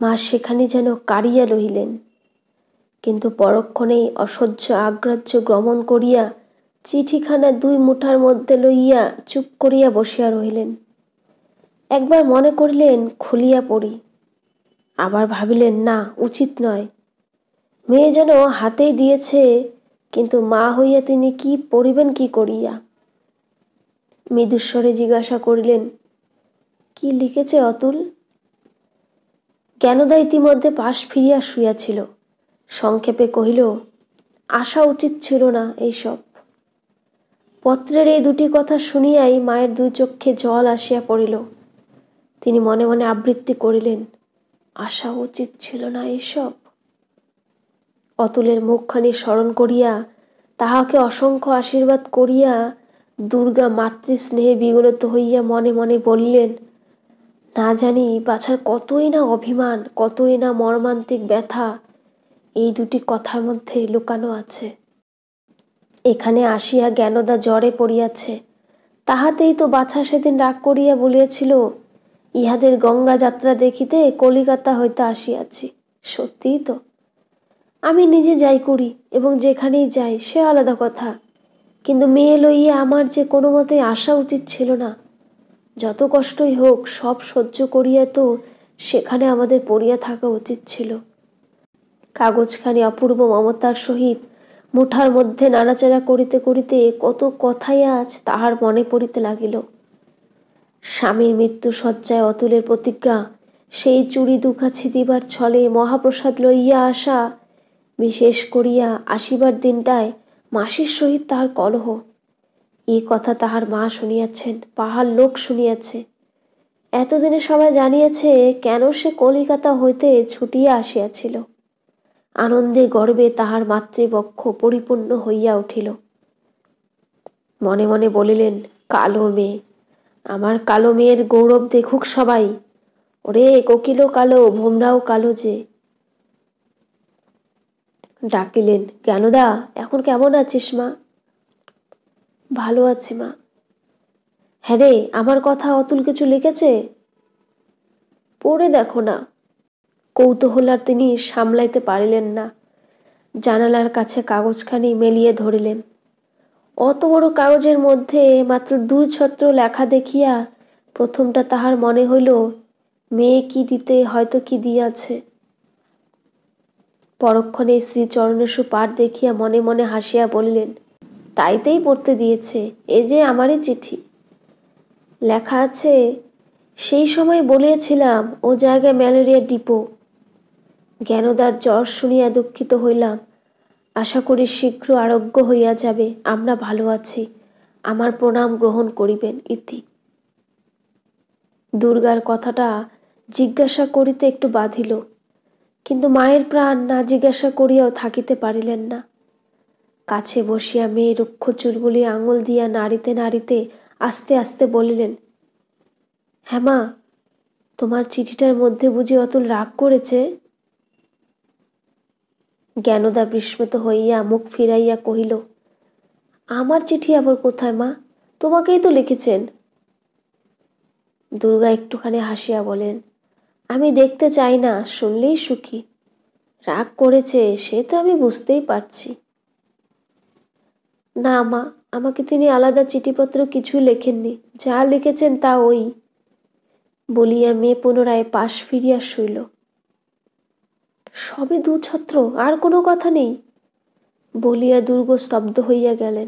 মা সেখানে যেন কাড়িয়া লইলেন, কিন্তু পরক্ষণেই অসহ্য আগ্রাহ্য গ্রমণ করিয়া চিঠিখানা দুই মুঠার মধ্যে লইয়া চুপ করিয়া বসিয়া রহিলেন। একবার মনে করিলেন খুলিয়া পড়ি, আবার ভাবিলেন না, উচিত নয়। মেয়ে যেন হাতেই দিয়েছে, কিন্তু মা হইয়া তিনি কি পড়িবেন কি করিয়া? মৃদুস্বরে জিজ্ঞাসা করিলেন, কি লিখেছে অতুল? জ্ঞানদা ইতিমধ্যে পাশ ফিরিয়া শুইয়াছিল। সংক্ষেপে কহিল, আসা উচিত ছিল না এইসব। পত্রের এই দুটি কথা শুনিয়াই মায়ের দুই চক্ষে জল আসিয়া পড়িল। তিনি মনে মনে আবৃত্তি করিলেন, আসা উচিত ছিল না এইসব। অতুলের মুখখানি স্মরণ করিয়া তাহাকে অসংখ্য আশীর্বাদ করিয়া দুর্গা মাতৃস্নেহে বিগলিত হইয়া মনে মনে বললেন, না জানি বাছার কতই না অভিমান, কতই না মর্মান্তিক ব্যথা এই দুটি কথার মধ্যে লুকানো আছে। এখানে আসিয়া জ্ঞানদা জ্বরে পড়িয়াছে, তাহাতেই তো বাছা সেদিন রাগ করিয়া বলিয়াছিল, ইহাদের গঙ্গা যাত্রা দেখিতে কলিকাতা হইতে আসিয়াছি। সত্যিই তো, আমি নিজে যাই করি এবং যেখানেই যাই সে আলাদা কথা, কিন্তু মেয়ে লইয়া আমার যে কোনো মতে আসা উচিত ছিল না। যত কষ্টই হোক সব সহ্য করিয়া তো সেখানে আমাদের পড়িয়া থাকা উচিত ছিল। কাগজখানি অপূর্ব মমতার সহিত মুঠার মধ্যে নাড়াচাড়া করিতে করিতে কত কথাই আজ তাহার মনে পড়িতে লাগিল। স্বামীর মৃত্যু শয্যায় অতুলের প্রতিজ্ঞা, সেই চুরি দুখাছি দিবার ছলে মহাপ্রসাদ লইয়া আসা, বিশেষ করিয়া আসিবার দিনটায় মাসির সহিত তাহার কলহ, এই কথা তাহার মা শুনিয়াছেন, পাহাড় লোক শুনিয়াছে। এতদিনে সবাই জানিয়াছে কেন সে কলিকাতা হইতে ছুটিয়া আসিয়াছিল। আনন্দে গর্বে তাহার মাতৃবক্ষ পরিপূর্ণ হইয়া উঠিল। মনে মনে বলিলেন, কালো মেয়ে, আমার কালো মেয়ের গৌরব দেখুক সবাই। ওরে কোকিলও কালো, ভোমরাও কালো যে। ডাকিলেন, জ্ঞানদা, এখন কেমন আছিস মা? ভালো আছি মা। হ্যাঁ রে, আমার কথা অতুল কিছু লিখেছে? পড়ে দেখো না। কৌতূহল আর তিনি সামলাইতে পারিলেন না, জানালার কাছে কাগজখানি মেলিয়ে ধরিলেন। অত বড় কাগজের মধ্যে মাত্র 2 ছত্র লেখা দেখিয়া প্রথমটা তাহার মনে হইল মেয়ে কি দিতে হয়তো কি দিয়াছে। পরক্ষণে শ্রীচরণেশু পাঠ দেখিয়া মনে মনে হাসিয়া বলিলেন, তাইতেই পড়তে দিয়েছে, এ যে আমারই চিঠি। লেখা আছে, সেই সময় বলিয়াছিলাম ও জায়গায় ম্যালেরিয়া ডিপো। জ্ঞানদার জ্বর শুনিয়া দুঃখিত হইলাম, আশা করি শীঘ্র আরোগ্য হইয়া যাবে, আমরা ভালো আছি, আমার প্রণাম গ্রহণ করিবেন ইতি। দুর্গার কথাটা জিজ্ঞাসা করিতে একটু বাধিল, কিন্তু মায়ের প্রাণ না জিজ্ঞাসা করিয়াও থাকিতে পারিলেন না। কাছে বসিয়া মেয়ে রুক্ষ চুলগুলি আঙুল দিয়া নাড়িতে নাড়িতে আস্তে আস্তে বলিলেন, হ্যাঁ মা, তোমার চিঠিটার মধ্যে বুঝি অতুল রাগ করেছে? জ্ঞানদা বিস্মিত হইয়া মুখ ফিরাইয়া কহিল, আমার চিঠি আবার কোথায় মা? তোমাকেই তো লিখেছেন। দুর্গা একটুখানি হাসিয়া বলেন, আমি দেখতে চাই না, শুনলেই সুখী। রাগ করেছে সে তো আমি বুঝতেই পারছি। না মা, আমাকে তিনি আলাদা চিঠিপত্র কিছুই লেখেননি, যা লিখেছেন তা ওই। বলিয়া মেয়ে পুনরায় পাশ ফিরিয়া শুইল। সবে 2 ছত্র, আর কোনো কথা নেই? বলিয়া দুর্গ স্তব্ধ হইয়া গেলেন।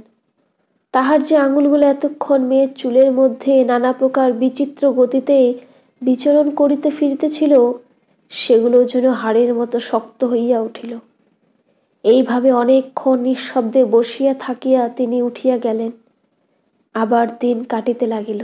তাহার যে আঙুলগুলো এতক্ষণ মেয়ের চুলের মধ্যে নানা প্রকার বিচিত্র গতিতে বিচরণ করিতে ফিরিতেছিল, সেগুলো যেন হাড়ের মতো শক্ত হইয়া উঠিল। এইভাবে অনেকক্ষণ নিঃশব্দে বসিয়া থাকিয়া তিনি উঠিয়া গেলেন। আবার দিন কাটিতে লাগিল।